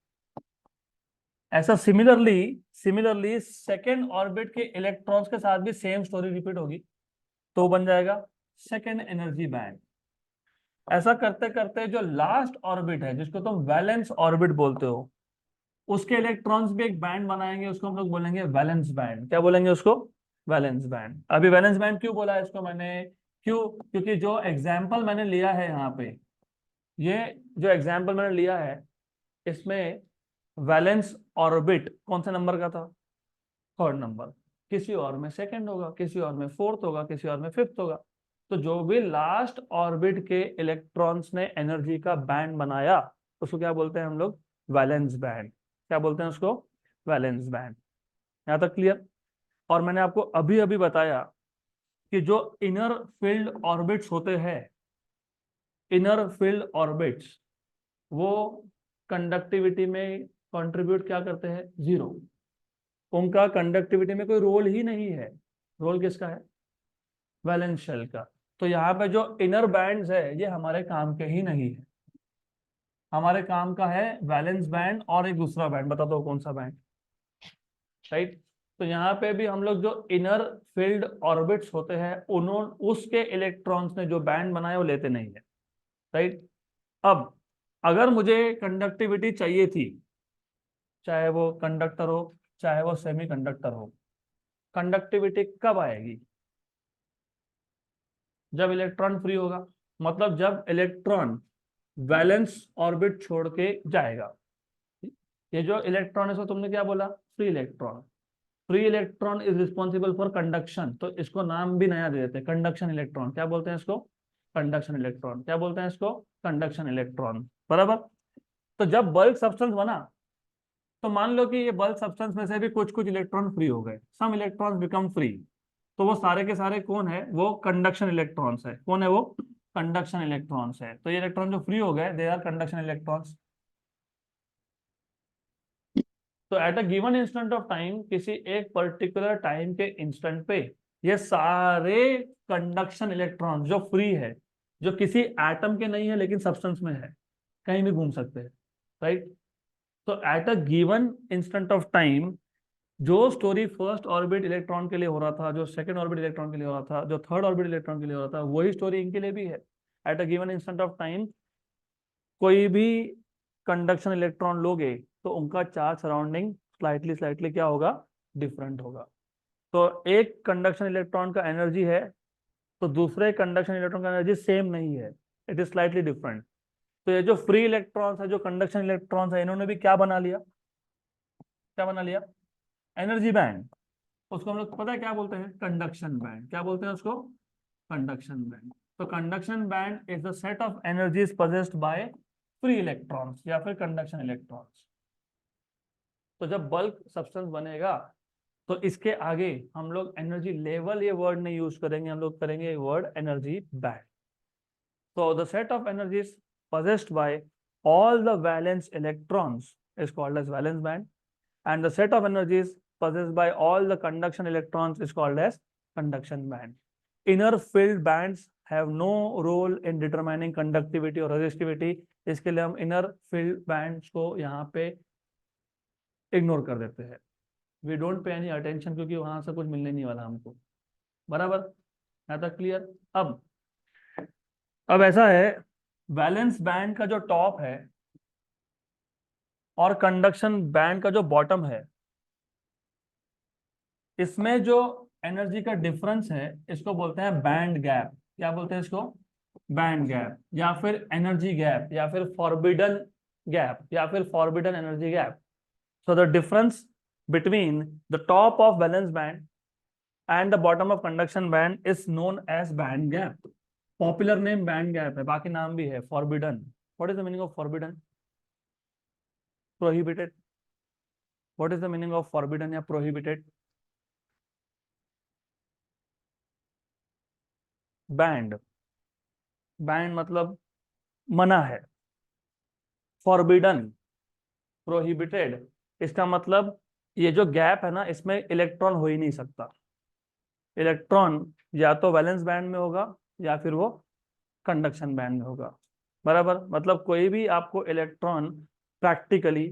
ऐसा सिमिलरली सिमिलरली सेकेंड ऑर्बिट के इलेक्ट्रॉन्स के साथ भी सेम स्टोरी रिपीट होगी, तो बन जाएगा सेकेंड एनर्जी बैंड। ऐसा करते करते जो लास्ट ऑर्बिट है, जिसको तुम वैलेंस ऑर्बिट बोलते हो, उसके इलेक्ट्रॉन्स भी एक बैंड बनाएंगे, उसको हम लोग बोलेंगे वैलेंस बैंड। क्या बोलेंगे उसको? Valence band. अभी वैलेंस बैंड क्यों बोला है इसको मैंने? क्यों? क्योंकि जो एग्जाम्पल मैंने लिया है यहाँ पे, ये जो एग्जाम्पल मैंने लिया है, इसमें वैलेंस ऑर्बिट कौन से नंबर का था? Third number. किसी और में सेकंड होगा, किसी और में फोर्थ होगा, किसी और में फिफ्थ होगा। तो जो भी लास्ट ऑर्बिट के इलेक्ट्रॉन्स ने एनर्जी का बैंड बनाया, उसको क्या बोलते हैं हम लोग? Valence band. क्या बोलते हैं उसको? Valence band. यहाँ तक क्लियर? और मैंने आपको अभी अभी बताया कि जो इनर फील्ड ऑर्बिट्स होते हैं, इनर फील्ड ऑर्बिट्स, वो कंडक्टिविटी में कंट्रीब्यूट क्या करते हैं? जीरो। उनका कंडक्टिविटी में कोई रोल ही नहीं है। रोल किसका है? वैलेंस शेल का। तो यहाँ पे जो इनर बैंड्स है ये हमारे काम के ही नहीं है। हमारे काम का है वैलेंस बैंड और एक दूसरा बैंड, बता दो कौन सा बैंड? राइट। तो यहाँ पे भी हम लोग जो इनर फील्ड ऑर्बिट्स होते हैं, उन्होंने उसके इलेक्ट्रॉन्स ने जो बैंड बनाए वो लेते नहीं है। राइट। अब अगर मुझे कंडक्टिविटी चाहिए थी, चाहे वो कंडक्टर हो चाहे वो सेमी कंडक्टर हो, कंडक्टिविटी कब आएगी? जब इलेक्ट्रॉन फ्री होगा। मतलब जब इलेक्ट्रॉन वैलेंस ऑर्बिट छोड़ के जाएगा। ये जो इलेक्ट्रॉन है इसको तुमने क्या बोला, free electron. Free electron is responsible for conduction, तो इसको नाम भी नया दे देते हैं, कंडक्शन इलेक्ट्रॉन। क्या बोलते हैं इसको, कंडक्शन इलेक्ट्रॉन। क्या बोलते हैं इसको, कंडक्शन इलेक्ट्रॉन, बराबर। तो जब बल्क सब्सटेंस बना, तो मान लो कि ये बल्क सब्सटेंस में से भी कुछ कुछ इलेक्ट्रॉन फ्री हो गए, सम इलेक्ट्रॉन्स बिकम फ्री। तो वो सारे के सारे कौन है, वो कंडक्शन इलेक्ट्रॉन्स है। कौन है वो, कंडक्शन इलेक्ट्रॉन्स है। तो ये इलेक्ट्रॉन जो फ्री हो गए दे आर कंडक्शन इलेक्ट्रॉन्स। तो eight a given instant of time, किसी एक पर्टिकुलर टाइम के इंस्टेंट पे ये सारे कंडक्शन इलेक्ट्रॉन जो फ्री है, जो किसी एटम के नहीं है लेकिन सब्सटेंस में है, कहीं भी घूम सकते हैं, राइट। तो eight a given instant of time, जो स्टोरी फर्स्ट ऑर्बिट इलेक्ट्रॉन के लिए हो रहा था, जो सेकंड ऑर्बिट इलेक्ट्रॉन के लिए हो रहा था, जो थर्ड ऑर्बिट इलेक्ट्रॉन के लिए हो रहा था, वही स्टोरी इनके लिए भी है। Eight a given instant of time कोई भी कंडक्शन इलेक्ट्रॉन लोगे तो उनका चार्ज सराउंडिंग स्लाइटली स्लाइटली क्या होगा, डिफरेंट होगा। तो एक कंडक्शन इलेक्ट्रॉन का एनर्जी है, तो दूसरे कंडक्शन इलेक्ट्रॉन का एनर्जी सेम नहीं है, इट इज स्लाइटली डिफरेंट। तो ये जो फ्री इलेक्ट्रॉन्स है, जो कंडक्शन इलेक्ट्रॉन्स है, इन्होंने भी क्या बना लिया, क्या बना लिया, एनर्जी बैंड। उसको हम लोग पता है क्या बोलते हैं, कंडक्शन बैंड। क्या बोलते हैं उसको, कंडक्शन बैंड। तो conduction band is the set of energies possessed by free electrons या फिर कंडक्शन इलेक्ट्रॉन्स। तो जब बल्क सब्सटेंस बनेगा तो इसके आगे हम लोग एनर्जी लेवल ये वर्ड नहीं यूज करेंगे, हम लोग करेंगे वर्ड एनर्जी बैंड। तो the set of energies possessed by all the valence electrons is called as valence band, and the set of energies possessed by all the conduction electrons is called as conduction band. Inner filled bands have no role in determining conductivity or resistivity, इसके लिए हम inner filled bands को यहाँ पे ignore कर देते हैं। We don't pay any attention, क्योंकि वहां से कुछ मिलने नहीं वाला हमको, बराबर। यहाँ तक क्लियर। अब ऐसा है, वैलेंस बैंड का जो टॉप है और कंडक्शन बैंड का जो बॉटम है, इसमें जो एनर्जी का डिफरेंस है इसको बोलते हैं बैंड गैप। क्या बोलते हैं इसको, बैंड गैप, या फिर एनर्जी गैप, या फिर फॉरबिडन गैप, या फिर forbidden energy gap. So the difference between the top of valence band and the bottom of conduction band is known as band gap. Popular name band gap है, बाकी नाम भी है forbidden. What is the meaning of forbidden, prohibited. What is the meaning of forbidden या prohibited, band. Band मतलब मना है, forbidden, prohibited, इसका मतलब ये जो गैप है ना, इसमें इलेक्ट्रॉन हो ही नहीं सकता। इलेक्ट्रॉन या तो वैलेंस बैंड में होगा या फिर वो कंडक्शन बैंड में होगा, बराबर। मतलब कोई भी आपको इलेक्ट्रॉन प्रैक्टिकली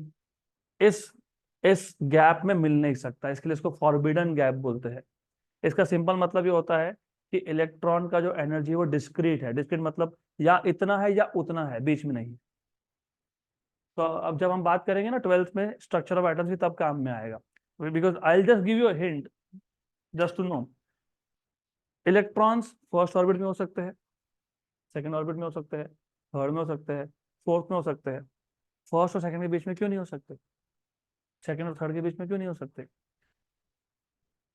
इस इस गैप में मिल नहीं सकता, इसके लिए इसको फॉरबिडन गैप बोलते हैं। इसका सिंपल मतलब ये होता है कि इलेक्ट्रॉन का जो एनर्जी है वो डिस्क्रीट है। डिस्क्रीट मतलब या इतना है या उतना है, बीच में नहीं। तो अब जब हम बात करेंगे ना ट्वेल्थ में स्ट्रक्चर ऑफ एटम्स की, तब काम में आएगा। Because I will just give you a hint just to know. Electrons first orbit में हो सकते हैं, सेकंड ऑर्बिट में हो सकते हैं, थर्ड में हो सकते हैं, फोर्थ में हो सकते हैं। फर्स्ट और सेकंड के बीच में क्यों नहीं हो सकते, सेकंड और थर्ड के बीच में क्यों नहीं हो सकते,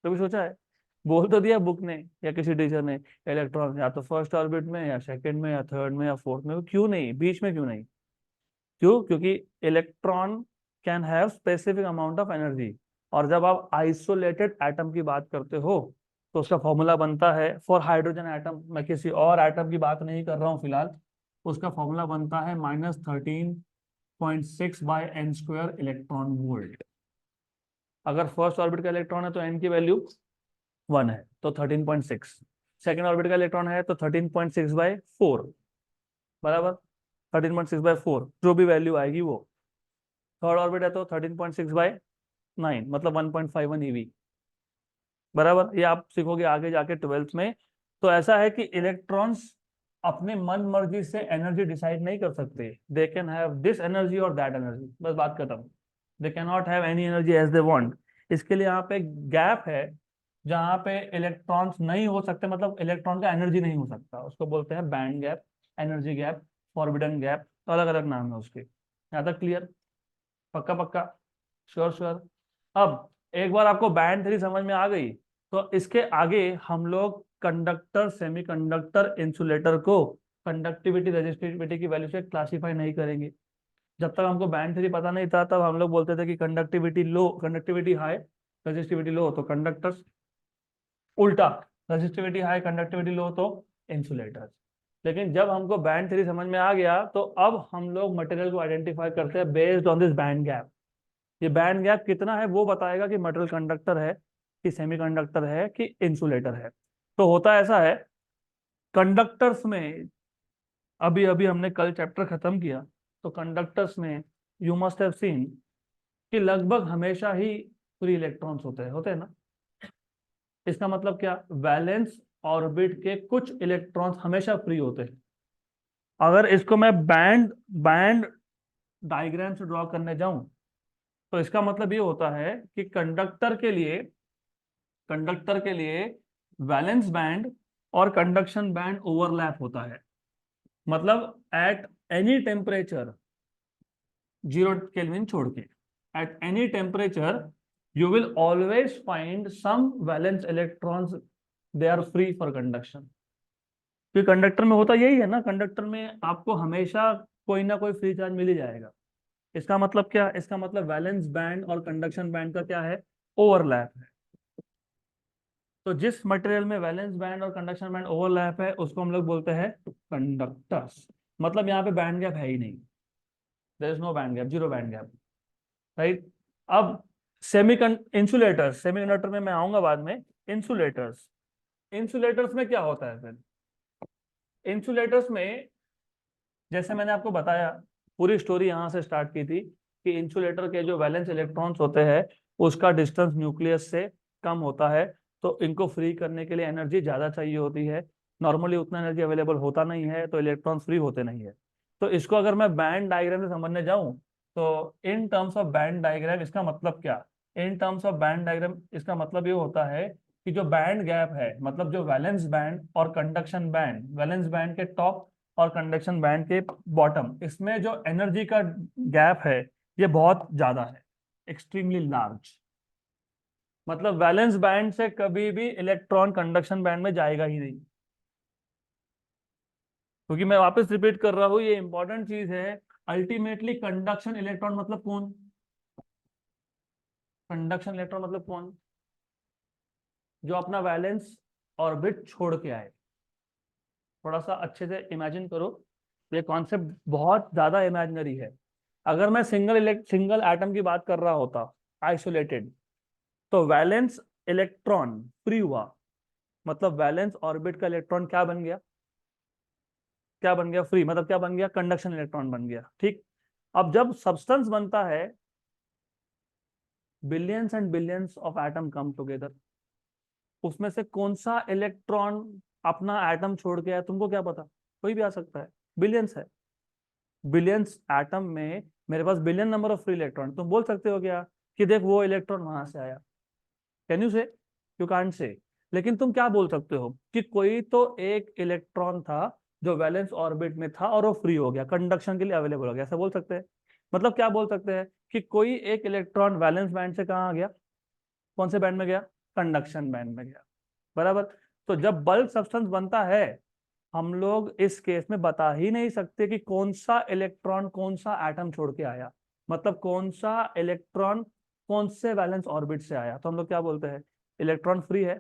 कभी सोचा है। बोल तो दिया बुक ने या किसी टीचर ने, इलेक्ट्रॉन या तो फर्स्ट ऑर्बिट में या सेकंड में या थर्ड में या फोर्थ में, क्यों नहीं, बीच में क्यों नहीं। क्यों, क्योंकि electron can have specific amount of energy. और जब आप आइसोलेटेड एटम की बात करते हो तो उसका फॉर्मूला बनता है फॉर हाइड्रोजन एटम, मैं किसी और एटम की बात नहीं कर रहा हूँ फिलहाल, उसका फॉर्मूला बनता है -13.6/n² इलेक्ट्रॉन वोल्ट। अगर फर्स्ट ऑर्बिट का इलेक्ट्रॉन है तो एन की वैल्यू 1 है, तो 13.6। सेकेंड ऑर्बिट का इलेक्ट्रॉन है तो 13.6/4, बराबर। 13.6/4 जो भी वैल्यू आएगी वो। थर्ड ऑर्बिट है तो 13.6/9, मतलब 1.51 eV, बराबर। ये आप सीखोगे आगे जाके ट्वेल्थ में। तो ऐसा है कि इलेक्ट्रॉन्स अपने मन मर्जी से एनर्जी डिसाइड नहीं कर सकते। They can have this energy और दैट एनर्जी, बस बात खत्म। They can not have any energy as they want. इसके लिए यहाँ पे गैप है जहाँ पे इलेक्ट्रॉन्स नहीं हो सकते, मतलब इलेक्ट्रॉन का एनर्जी नहीं हो सकता, उसको बोलते हैं band gap. Energy gap, forbidden gap, तो अलग अलग नाम है उसके। यहाँ तक क्लियर? पक्का पक्का, श्योर श्योर। अब एक बार आपको बैंड थ्योरी समझ में आ गई तो इसके आगे हम लोग कंडक्टर, सेमीकंडक्टर, इंसुलेटर को कंडक्टिविटी, रेजिस्टिविटी की वैल्यू से क्लासिफाई नहीं करेंगे। जब तक हमको बैंड थ्योरी पता नहीं था तब हम लोग बोलते थे कि conductivity low, conductivity high, resistivity low तो कंडक्टर्स, उल्टा रेजिस्टिविटी हाई, कंडक्टिविटी लो तो इंसुलेटर्स। लेकिन जब हमको बैंड थ्योरी समझ में आ गया तो अब हम लोग मटेरियल को आइडेंटिफाई करते हैं based on this band gap. ये बैंड गैप कितना है वो बताएगा कि मटेरियल कंडक्टर है, कि सेमीकंडक्टर है, कि इंसुलेटर है। तो होता ऐसा है कंडक्टर्स में, अभी अभी हमने कल चैप्टर खत्म किया, तो कंडक्टर्स में यू मस्ट हैव सीन कि लगभग हमेशा ही फ्री इलेक्ट्रॉन्स होते हैं ना। इसका मतलब क्या, वैलेंस ऑर्बिट के कुछ इलेक्ट्रॉन्स हमेशा फ्री होते हैं। अगर इसको मैं बैंड बैंड डायग्राम से ड्रॉ करने जाऊं तो इसका मतलब ये होता है कि कंडक्टर के लिए वैलेंस बैंड और कंडक्शन बैंड ओवरलैप होता है। मतलब एट एनी टेम्परेचर, 0 केल्विन छोड़ के, eight any temperature you will always find some valence electrons, they are free for conduction। क्योंकि कंडक्टर में होता यही है ना, कंडक्टर में आपको हमेशा कोई ना कोई फ्री चार्ज मिल ही जाएगा। इसका मतलब क्या, इसका मतलब वैलेंस बैंड और कंडक्शन बैंड का क्या है, ओवरलैप है। तो जिस मटेरियल में वैलेंस बैंड और कंडक्शन बैंड ओवरलैप है उसको हम लोग बोलते हैं कंडक्टर्स। मतलब यहाँ पे बैंड गैप है ही नहीं, there is no band gap, zero band gap, right. अब इंसुलेटर्स, सेमीकंडक्टर में मैं आऊंगा बाद में। इंसुलेटर्स, इंसुलेटर्स में क्या होता है फिर? इंसुलेटर्स में जैसे मैंने आपको बताया, पूरी स्टोरी यहाँ से स्टार्ट की थी कि इंसुलेटर के जो वैलेंस इलेक्ट्रॉन्स होते हैं उसका डिस्टेंस न्यूक्लियस से कम होता है, तो इनको फ्री करने के लिए एनर्जी ज़्यादा चाहिए होती है। नॉर्मली उतना एनर्जी अवेलेबल होता नहीं है तो इलेक्ट्रॉन्स फ्री होते नहीं है। तो इसको अगर मैं बैंड डायग्राम से समझने जाऊं तो in terms of band diagram इसका मतलब क्या, in terms of band diagram इसका मतलब ये होता है कि जो बैंड गैप है, मतलब जो वैलेंस बैंड और कंडक्शन बैंड, वैलेंस बैंड के टॉप और कंडक्शन बैंड के बॉटम, इसमें जो एनर्जी का गैप है ये बहुत ज्यादा है, एक्सट्रीमली लार्ज। मतलब वैलेंस बैंड से कभी भी इलेक्ट्रॉन कंडक्शन बैंड में जाएगा ही नहीं। क्योंकि मैं वापस रिपीट कर रहा हूं, ये इंपॉर्टेंट चीज है। अल्टीमेटली कंडक्शन इलेक्ट्रॉन मतलब कौन, कंडक्शन इलेक्ट्रॉन मतलब कौन, जो अपना वैलेंस ऑर्बिट छोड़ के आए। थोड़ा सा अच्छे से इमेजिन करो, ये कॉन्सेप्ट बहुत ज्यादा इमेजिनरी है। अगर मैं सिंगल एटम की बात कर रहा होता, आइसोलेटेड, तो वैलेंस इलेक्ट्रॉन फ्री हुआ, मतलब वैलेंस ऑर्बिट का इलेक्ट्रॉन क्या बन गया, क्या बन गया, फ्री, मतलब क्या बन गया, कंडक्शन इलेक्ट्रॉन बन गया, ठीक। अब जब सब्सटेंस बनता है, billions and billions of atom come together, उसमें से कौन सा इलेक्ट्रॉन अपना एटम छोड़ के आया तुमको क्या पता, कोई भी आ सकता है, बिलियंस है। बिलियंस एटम में मेरे पास billion number of free electron, तुम बोल सकते हो क्या कि देख वो इलेक्ट्रॉन वहां से आया, कैन यू से, यू कांट से। लेकिन तुम क्या बोल सकते हो कि कोई तो एक इलेक्ट्रॉन था जो वैलेंस ऑर्बिट में था और वो फ्री हो गया, कंडक्शन के लिए अवेलेबल हो गया, ऐसा बोल सकते हैं। मतलब क्या बोल सकते हैं कि कोई एक इलेक्ट्रॉन वैलेंस बैंड से कहाँ आ गया, कौन से बैंड में गया, कंडक्शन बैंड में गया, बराबर। तो जब बल्क सब्सटेंस बनता है, हम लोग इस केस में बता ही नहीं सकते कि कौन सा इलेक्ट्रॉन कौन सा एटम छोड़ के आया, मतलब कौन सा इलेक्ट्रॉन कौन से वैलेंस ऑर्बिट से आया। तो हम लोग क्या बोलते हैं, इलेक्ट्रॉन फ्री है,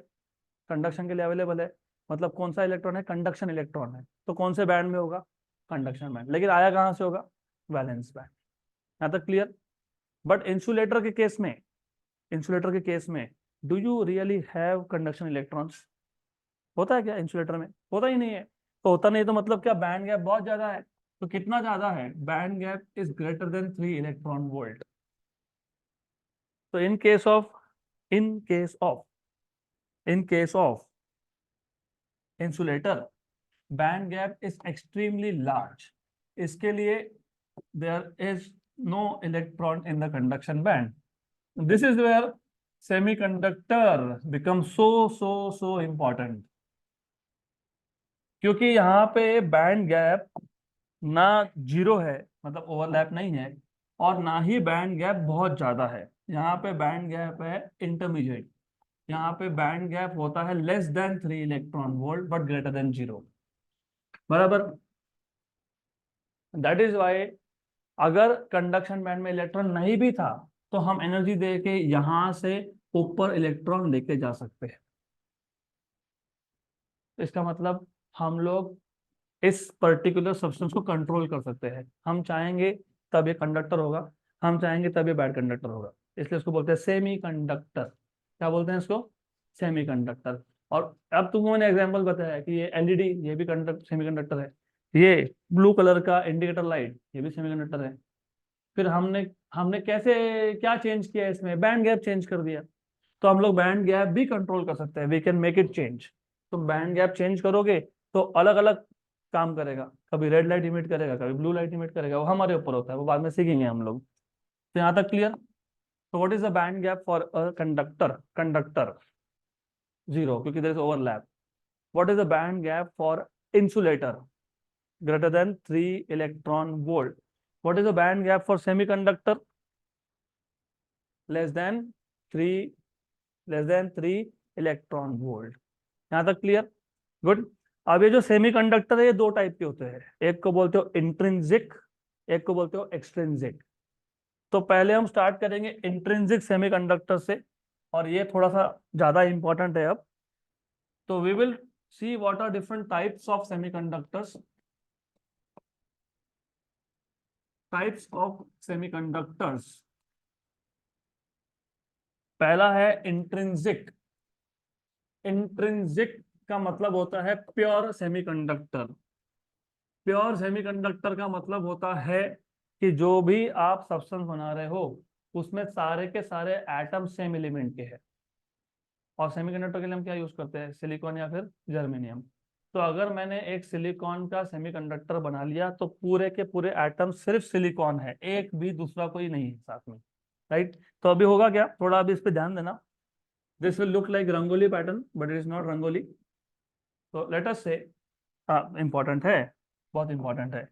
कंडक्शन के लिए अवेलेबल है, मतलब कौन सा इलेक्ट्रॉन है, कंडक्शन इलेक्ट्रॉन है, तो कौन से बैंड में होगा, कंडक्शन बैंड, लेकिन आया कहाँ से होगा, वैलेंस बैंड। यहाँ तक क्लियर। बट इंसुलेटर के केस में do you really have conduction electrons, होता है क्या इंसुलेटर में, होता ही नहीं है। तो होता नहीं तो मतलब क्या, बैंड गैप बहुत ज्यादा है। तो कितना ज्यादा है, band gap is greater than 3 electron volt. तो in case of insulator, band gap is extremely large. इसके लिए there is no electron in the conduction band. This is where semiconductor become so important। क्योंकि यहाँ पे band gap ना zero है, मतलब overlap नहीं है, और ना ही बैंड गैप बहुत ज्यादा है। यहाँ पे बैंड गैप है इंटरमीडिएट। यहाँ पे बैंड गैप होता है less than 3 electron volt but greater than zero. बराबर। दैट इज वाई अगर कंडक्शन बैंड में इलेक्ट्रॉन नहीं भी था तो हम एनर्जी दे के यहां से ऊपर इलेक्ट्रॉन लेके जा सकते हैं। इसका मतलब हम लोग इस पर्टिकुलर सब्सटेंस को कंट्रोल कर सकते हैं। हम चाहेंगे तब ये कंडक्टर होगा, हम चाहेंगे तब ये बैड कंडक्टर होगा। इसलिए इसको बोलते हैं सेमी कंडक्टर। क्या बोलते हैं इसको? Semi conductor. और अब तुमको मैंने एग्जांपल बताया कि ये एलईडी, ये भी कंडक्ट सेमी कंडक्टर है। ये ब्लू कलर का इंडिकेटर लाइट, ये भी सेमी कंडक्टर है। फिर हमने हमने कैसे क्या चेंज किया इसमें? बैंड गैप चेंज कर दिया। तो हम लोग बैंड गैप भी कंट्रोल कर सकते हैं, we can make it change. तुम बैंड गैप चेंज करोगे तो अलग अलग काम करेगा, कभी रेड लाइट इमिट करेगा, कभी ब्लू लाइट इमिट करेगा, वो हमारे ऊपर होता है, वो बाद में सीखेंगे हम लोग। तो यहाँ तक क्लियर? तो what is the band gap for a conductor? Conductor zero, क्योंकि there is overlap. What is the band gap for insulator? Greater than 3 electron volt. What is the band gap for semiconductor? Less than 3, less than 3 electron volt. यहाँ तक clear? Good. अब ये जो semiconductor है ये दो type के होते हैं, एक को बोलते हो इंट्रिंसिक, एक को बोलते हो एक्सट्रिंसिक। तो पहले हम स्टार्ट करेंगे इंट्रिंसिक सेमीकंडक्टर से, और ये थोड़ा सा ज्यादा इंपॉर्टेंट है अब। तो we will see what are different types of semiconductors. Types of semiconductors. पहला है इंट्रिंसिक। इंट्रिंसिक का मतलब होता है प्योर सेमीकंडक्टर। प्योर सेमीकंडक्टर का मतलब होता है कि जो भी आप सब्सटेंस बना रहे हो उसमें सारे के सारे एटम सेम एलिमेंट के हैं। और सेमीकंडक्टर के लिए हम क्या यूज करते हैं? सिलिकॉन या फिर जर्मेनियम। तो अगर मैंने एक सिलिकॉन का सेमीकंडक्टर बना लिया तो पूरे के पूरे एटम सिर्फ सिलिकॉन है, एक भी दूसरा कोई नहीं है साथ में। राइट? तो अभी होगा क्या, थोड़ा अभी इस पे ध्यान देना। This will look like rangoli pattern but it is not rangoli. तो लेट अस से, इंपॉर्टेंट है, बहुत इंपॉर्टेंट है।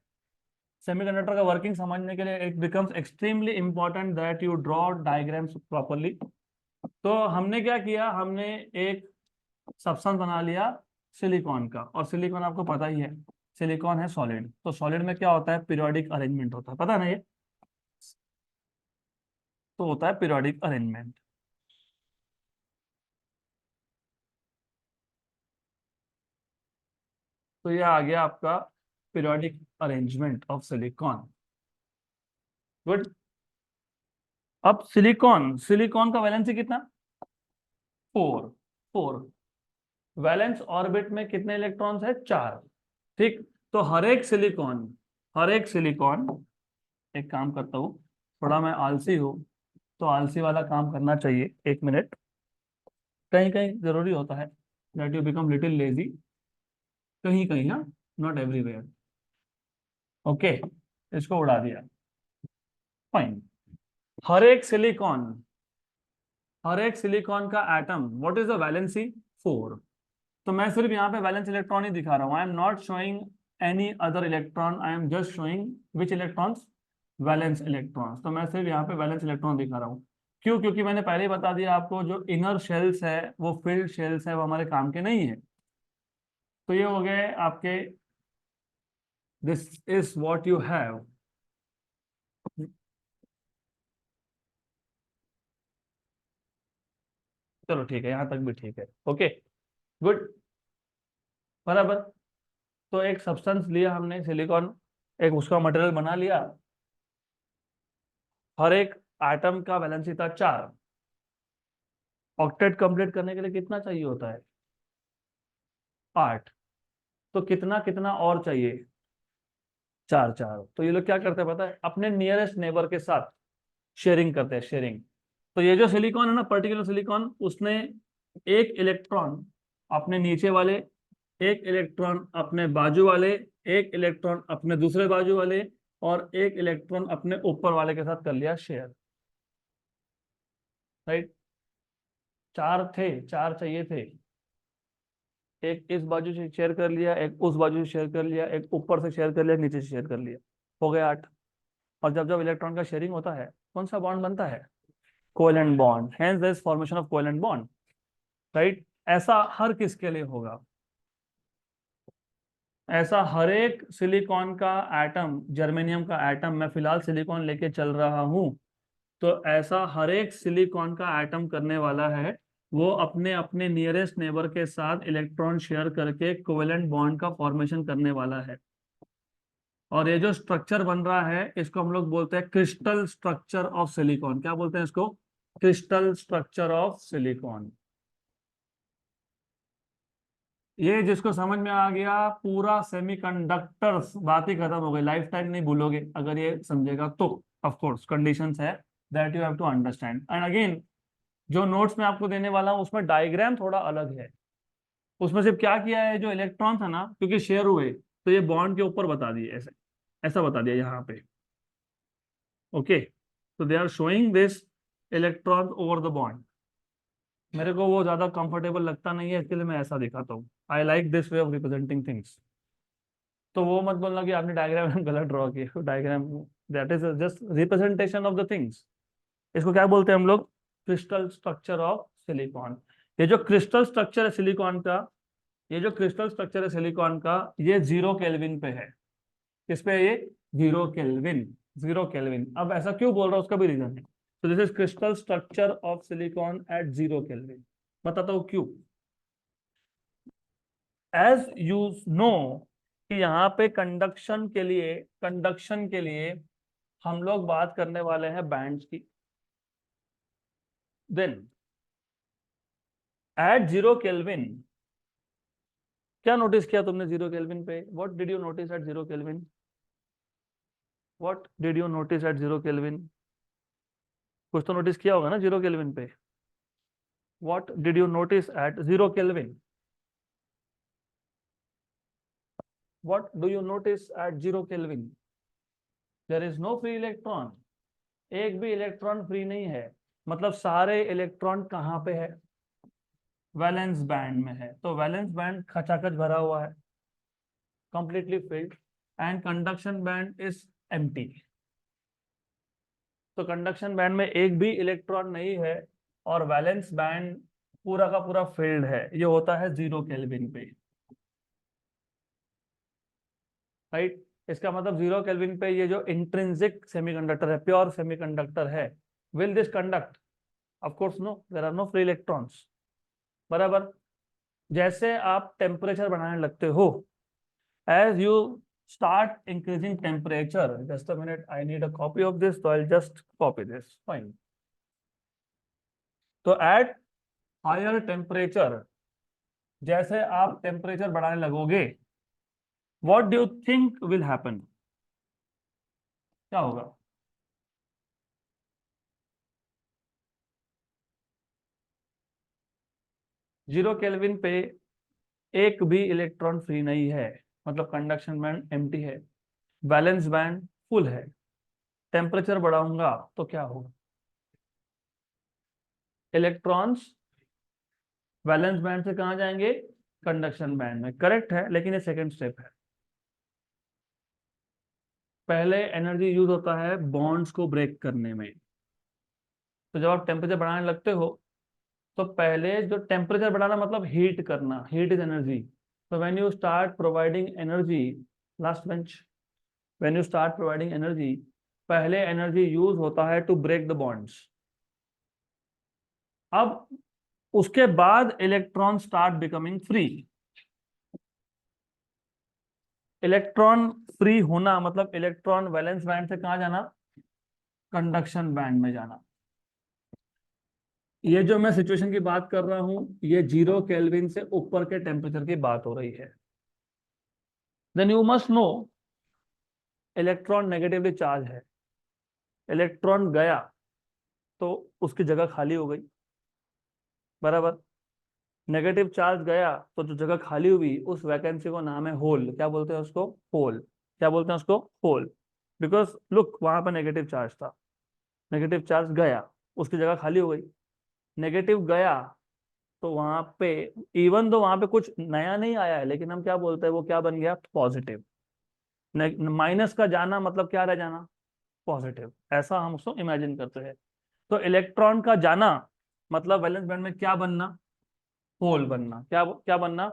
सेमीकंडक्टर का वर्किंग समझने के लिए it becomes extremely important that you draw diagrams properly. तो हमने क्या किया, हमने एक सब्सटेंस बना लिया सिलिकॉन का, और सिलिकॉन आपको पता ही है, सिलिकॉन है सॉलिड। तो सॉलिड में क्या होता है? पीरियोडिक अरेंजमेंट होता है, पता है ना ये? तो होता है पीरियोडिक अरेंजमेंट। तो ये आ गया आपका periodic arrangement of silicon. Good. अब सिलिकॉन, सिलिकॉन का वैलेंसी कितना? 4। 4। वैलेंस ऑर्बिट में कितने इलेक्ट्रॉन्स है? 4। ठीक। तो हर एक सिलिकॉन, एक काम करता हूँ, थोड़ा मैं आलसी हूँ तो आलसी वाला काम करना चाहिए, 1 मिनट। कहीं कहीं जरूरी होता है that you become little lazy, कहीं कहीं, हाँ, नॉट एवरीवेयर। ओके, इसको उड़ा दिया। फाइन। हर एक सिलिकॉन, हर एक सिलिकॉन का atom, what is the valency? 4। तो मैं सिर्फ यहाँ पे वैलेंस इलेक्ट्रॉन ही दिखा रहा हूँ, I am not showing any other electron, I am just showing which electrons? Valence electrons. तो मैं सिर्फ यहाँ पे वैलेंस इलेक्ट्रॉन दिखा रहा हूँ। क्यों? क्योंकि मैंने पहले ही बता दिया आपको, जो इनर शेल्स है वो फिल्ड शेल्स है, वो हमारे काम के नहीं है। तो ये हो गए आपके, this is what you have. चलो ठीक है, यहाँ तक भी ठीक है। Okay, good. बराबर। तो एक सब्सटेंस लिया हमने सिलिकॉन, एक उसका मटेरियल बना लिया। हर एक एटम का वैलेंसी था 4। ऑक्टेट कंप्लीट करने के लिए कितना चाहिए होता है? 8। तो कितना कितना और चाहिए? 4 4। तो ये लोग क्या करते हैं पता है? अपने नियरेस्ट नेबर के साथ शेयरिंग करते हैं, शेयरिंग। तो ये जो सिलिकॉन है ना, पर्टिकुलर सिलिकॉन, उसने एक इलेक्ट्रॉन अपने नीचे वाले, एक इलेक्ट्रॉन अपने बाजू वाले, एक इलेक्ट्रॉन अपने दूसरे बाजू वाले, और एक इलेक्ट्रॉन अपने ऊपर वाले के साथ कर लिया शेयर। राइट? 4 थे, 4 चाहिए थे। एक इस बाजू से शेयर कर लिया, एक उस बाजू से शेयर कर लिया, एक ऊपर से शेयर कर लिया, नीचे से शेयर कर लिया, हो गया 8। और जब जब इलेक्ट्रॉन का शेयरिंग होता है कौन सा बॉन्ड बनता है? Covalent bond, hence this formation of covalent bond, right. ऐसा हर किसके लिए होगा? ऐसा हर एक सिलिकॉन का एटम, जर्मेनियम का एटम, मैं फिलहाल सिलिकॉन लेके चल रहा हूं, तो ऐसा हर एक सिलिकॉन का एटम करने वाला है, वो अपने अपने नियरेस्ट नेबर के साथ इलेक्ट्रॉन शेयर करके कोवेलेंट बॉन्ड का फॉर्मेशन करने वाला है। और ये जो स्ट्रक्चर बन रहा है इसको हम लोग बोलते हैं क्रिस्टल स्ट्रक्चर ऑफ सिलिकॉन। क्या बोलते हैं इसको? Crystal structure of silicon. ये जिसको समझ में आ गया, पूरा सेमीकंडक्टर्स बात ही खत्म हो गई, लाइफ टाइम नहीं भूलोगे अगर ये समझेगा तो। ऑफ कोर्स कंडीशंस है that you have to understand. And again, जो नोट्स मैं आपको देने वाला हूँ उसमें डायग्राम थोड़ा अलग है। उसमें सिर्फ क्या किया है, जो इलेक्ट्रॉन था ना, क्योंकि शेयर हुए तो ये बॉन्ड के ऊपर बता दिए, ऐसे ऐसा बता दिया यहाँ पे। ओके, तो they are showing this electron over the bond. मेरे को वो ज्यादा कंफर्टेबल लगता नहीं है, इसके लिए मैं ऐसा दिखाता हूँ। I like this way of representing things. तो वो मत बोलना कि आपने डायग्राम गलत ड्रॉ किया। Diagram that is just representation of the things. इसको क्या बोलते हैं हम लोग? Crystal structure of silicon. ये जो क्रिस्टल स्ट्रक्चर है सिलिकॉन का, ये जो क्रिस्टल स्ट्रक्चर है सिलिकॉन का, ये 0 केल्विन पे है। किस पे है ये? 0 केल्विन। 0 केल्विन। अब ऐसा क्यों बोल रहा हूँ उसका भी रीजन है। तो this is crystal structure of silicon at 0 kelvin. बताता हूँ क्यों। एज यू नो कि यहाँ पे कंडक्शन के लिए हम लोग बात करने वाले हैं बैंड्स की। देन एट 0 केल्विन, क्या नोटिस किया तुमने 0 केल्विन पे? What did you notice at 0 kelvin? What did you notice at 0 kelvin? कुछ तो नोटिस किया होगा ना 0 केल्विन पे। What did you notice at 0 kelvin? What do you notice at 0 kelvin? There is no free electron. एक भी electron free नहीं है। मतलब सारे इलेक्ट्रॉन कहाँ पे है? वैलेंस बैंड में है। तो वैलेंस बैंड खचाखच भरा हुआ है, completely filled, and conduction band is empty. तो कंडक्शन बैंड में एक भी इलेक्ट्रॉन नहीं है और वैलेंस बैंड पूरा का पूरा फिल्ड है। ये होता है 0 केल्विन पे, राइट। इसका मतलब 0 केल्विन पे ये जो इंट्रिंसिक सेमीकंडक्टर है, प्योर सेमीकंडक्टर है, will this conduct? Of course no, there are no free electrons. बराबर। जैसे आप टेम्परेचर बढ़ाने लगते हो, as you start increasing temperature, just a minute, I need a copy of this, so I'll just copy this, fine. तो at higher temperature, जैसे आप temperature बढ़ाने लगोगे, what do you think will happen? क्या होगा? जीरो केल्विन पे एक भी इलेक्ट्रॉन फ्री नहीं है, मतलब कंडक्शन बैंड एम्प्टी है, वैलेंस बैंड फुल है। टेम्परेचर बढ़ाऊंगा तो क्या होगा? इलेक्ट्रॉन्स वैलेंस बैंड से कहाँ जाएंगे? कंडक्शन बैंड में। करेक्ट है, लेकिन ये सेकंड स्टेप है। पहले एनर्जी यूज होता है बॉन्ड्स को ब्रेक करने में। तो जब आप टेम्परेचर बढ़ाने लगते हो, तो पहले जो टेम्परेचर बढ़ाना मतलब हीट करना, हीट इज एनर्जी। तो when you start providing energy, last bench, when you start providing energy, पहले एनर्जी यूज होता है टू ब्रेक द बॉन्ड्स। अब उसके बाद electron start becoming free. Electron free होना मतलब इलेक्ट्रॉन वैलेंस बैंड से कहाँ जाना? कंडक्शन बैंड में जाना। ये जो मैं सिचुएशन की बात कर रहा हूं, ये 0 केल्विन से ऊपर के टेम्परेचर की बात हो रही है। Then you must know, electron negatively charge है। इलेक्ट्रॉन गया तो उसकी जगह खाली हो गई, बराबर। नेगेटिव चार्ज गया तो जो जगह खाली हुई उस वैकेंसी को नाम है होल। क्या बोलते हैं उसको? होल। क्या बोलते हैं उसको? होल। बिकॉज लुक, वहां पर नेगेटिव चार्ज था, नेगेटिव चार्ज गया, उसकी जगह खाली हो गई। नेगेटिव गया तो वहां पे इवन तो वहां पे कुछ नया नहीं आया है, लेकिन हम क्या बोलते हैं वो क्या बन गया, पॉजिटिव। माइनस का जाना मतलब क्या रह जाना, पॉजिटिव, ऐसा हम उसको इमेजिन करते हैं। तो इलेक्ट्रॉन का जाना मतलब वैलेंस बैंड में क्या बनना, होल बनना। क्या क्या बनना,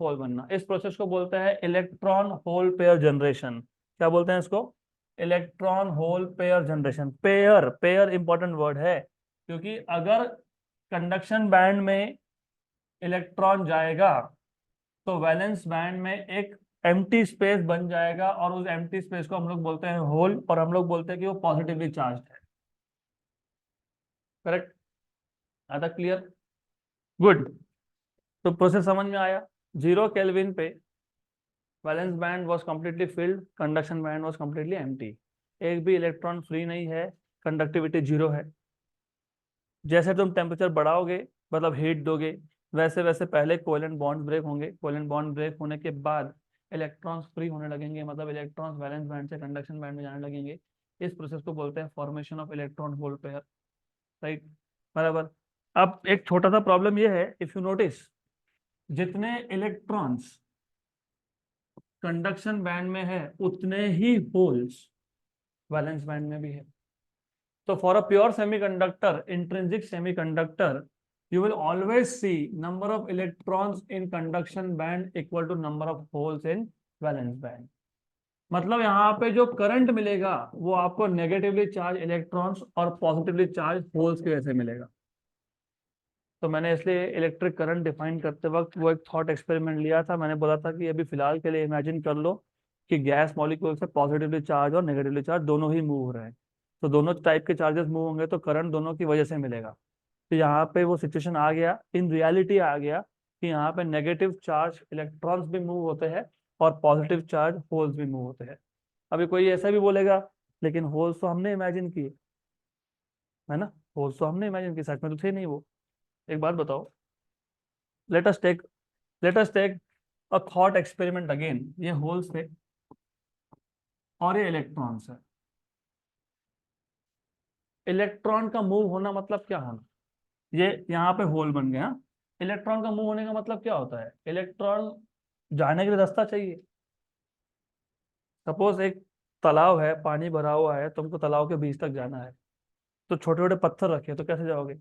होल बनना। इस प्रोसेस को बोलते हैं इलेक्ट्रॉन होल पेयर जनरेशन। क्या बोलते हैं इसको, electron hole pair generation. Pair, pair important word है, क्योंकि अगर कंडक्शन बैंड में इलेक्ट्रॉन जाएगा तो वैलेंस बैंड में एक एम्प्टी स्पेस बन जाएगा, और उस एम्प्टी स्पेस को हम लोग बोलते हैं होल, और हम लोग बोलते हैं कि वो पॉजिटिवली चार्ज है। करेक्ट, आता क्लियर, गुड। तो प्रोसेस समझ में आया। 0 केल्विन पे valence band was completely field, conduction band was completely empty. एक भी इलेक्ट्रॉन फ्री नहीं है, कंडक्टिविटी 0 है। जैसे तुम टेम्परेचर बढ़ाओगे, मतलब हीट दोगे, वैसे वैसे पहले कोवेलेंट बॉन्ड ब्रेक होंगे, कोवेलेंट बॉन्ड ब्रेक होने के बाद इलेक्ट्रॉन्स फ्री होने लगेंगे, मतलब इलेक्ट्रॉन्स वैलेंस बैंड से कंडक्शन बैंड में जाने लगेंगे। इस प्रोसेस को बोलते हैं formation of electron hole pair. Right, बराबर। अब एक छोटा सा प्रॉब्लम ये है, इफ यू नोटिस, जितने इलेक्ट्रॉन्स कंडक्शन बैंड में है उतने ही होल्स वैलेंस बैंड में भी है। So for a pure semiconductor, intrinsic semiconductor, you will always see number of electrons in conduction band equal to number of holes in valence band. मतलब यहाँ पे जो करंट मिलेगा वो आपको नेगेटिवली चार्ज इलेक्ट्रॉन्स और पॉजिटिवली चार्ज होल्स की वजह से मिलेगा। तो मैंने इसलिए इलेक्ट्रिक करंट डिफाइन करते वक्त वो एक थॉट एक्सपेरिमेंट लिया था। मैंने बोला था कि अभी फिलहाल के लिए इमेजिन कर लो कि गैस मॉलिक्यूल से पॉजिटिवली चार्ज और नेगेटिवली चार्ज दोनों ही मूव हो रहे हैं। तो दोनों टाइप के चार्जेस मूव होंगे तो करंट दोनों की वजह से मिलेगा। तो यहाँ पे वो सिचुएशन आ गया, इन रियलिटी आ गया कि यहाँ पे नेगेटिव चार्ज इलेक्ट्रॉन्स भी मूव होते हैं और पॉजिटिव चार्ज होल्स भी मूव होते हैं। अभी कोई ऐसा भी बोलेगा लेकिन होल्स तो हमने इमेजिन किए, है ना, होल्स तो हमने इमेजिन किए, सच में तो थे नहीं वो। एक बात बताओ, let us take let us take a thought experiment again. ये होल्स थे और ये इलेक्ट्रॉन्स है। इलेक्ट्रॉन का मूव होना मतलब क्या होना, ये यहाँ पे होल बन गया। इलेक्ट्रॉन का मूव होने का मतलब क्या होता है, इलेक्ट्रॉन जाने के लिए रास्ता चाहिए। सपोज एक तालाब है, पानी भरा हुआ है, तुमको तालाब के बीच तक जाना है, तो छोटे छोटे पत्थर रखे तो कैसे जाओगे,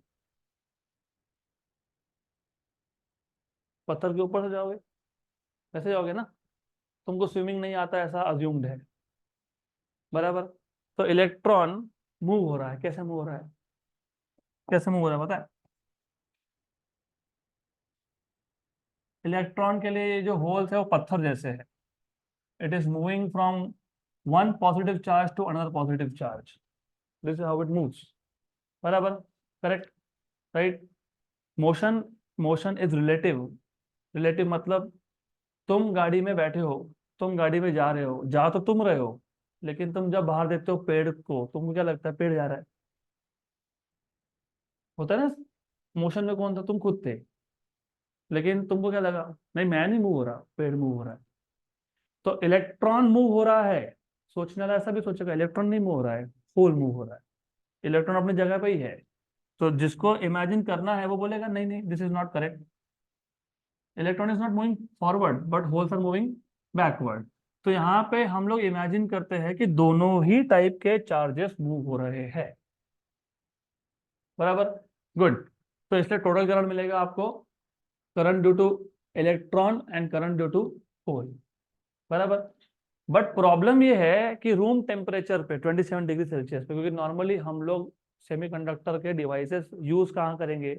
पत्थर के ऊपर से जाओगे, कैसे जाओगे ना। तुमको स्विमिंग नहीं आता ऐसा अज्यूम्ड है, बराबर। तो इलेक्ट्रॉन मूव हो रहा है, कैसे मूव हो रहा है, कैसे मूव हो रहा है पता है। इलेक्ट्रॉन के लिए जो होल्स है वो पत्थर जैसे है। It is moving from one positive charge to another positive charge, this is how it moves, बराबर, correct, right. Motion, motion is relative. Relative मतलब तुम गाड़ी में बैठे हो, तुम गाड़ी में जा रहे हो, जा तो तुम रहे हो, लेकिन तुम जब बाहर देखते हो पेड़ को, तुमको क्या लगता है पेड़ जा रहा है, होता है ना। मोशन में कौन था, तुम खुद थे, लेकिन तुमको क्या लगा, नहीं मैं नहीं मूव हो रहा, पेड़ मूव हो रहा है। तो इलेक्ट्रॉन मूव हो रहा है, सोचने वाला ऐसा भी सोचेगा इलेक्ट्रॉन नहीं मूव हो रहा है, होल मूव हो रहा है। इलेक्ट्रॉन अपनी जगह पे ही है। तो जिसको इमेजिन करना है वो बोलेगा नहीं नहीं, this is not correct, electron is not moving forward but holes are moving backward. तो यहाँ पे हम लोग इमेजिन करते हैं कि दोनों ही टाइप के चार्जेस मूव हो रहे हैं, बराबर, गुड। तो इसलिए टोटल करंट मिलेगा आपको, current due to electron and current due to hole, बराबर। बट प्रॉब्लम ये है कि रूम टेम्परेचर पे 27 डिग्री सेल्सियस पे, क्योंकि नॉर्मली हम लोग सेमीकंडक्टर के डिवाइसेस यूज कहाँ करेंगे,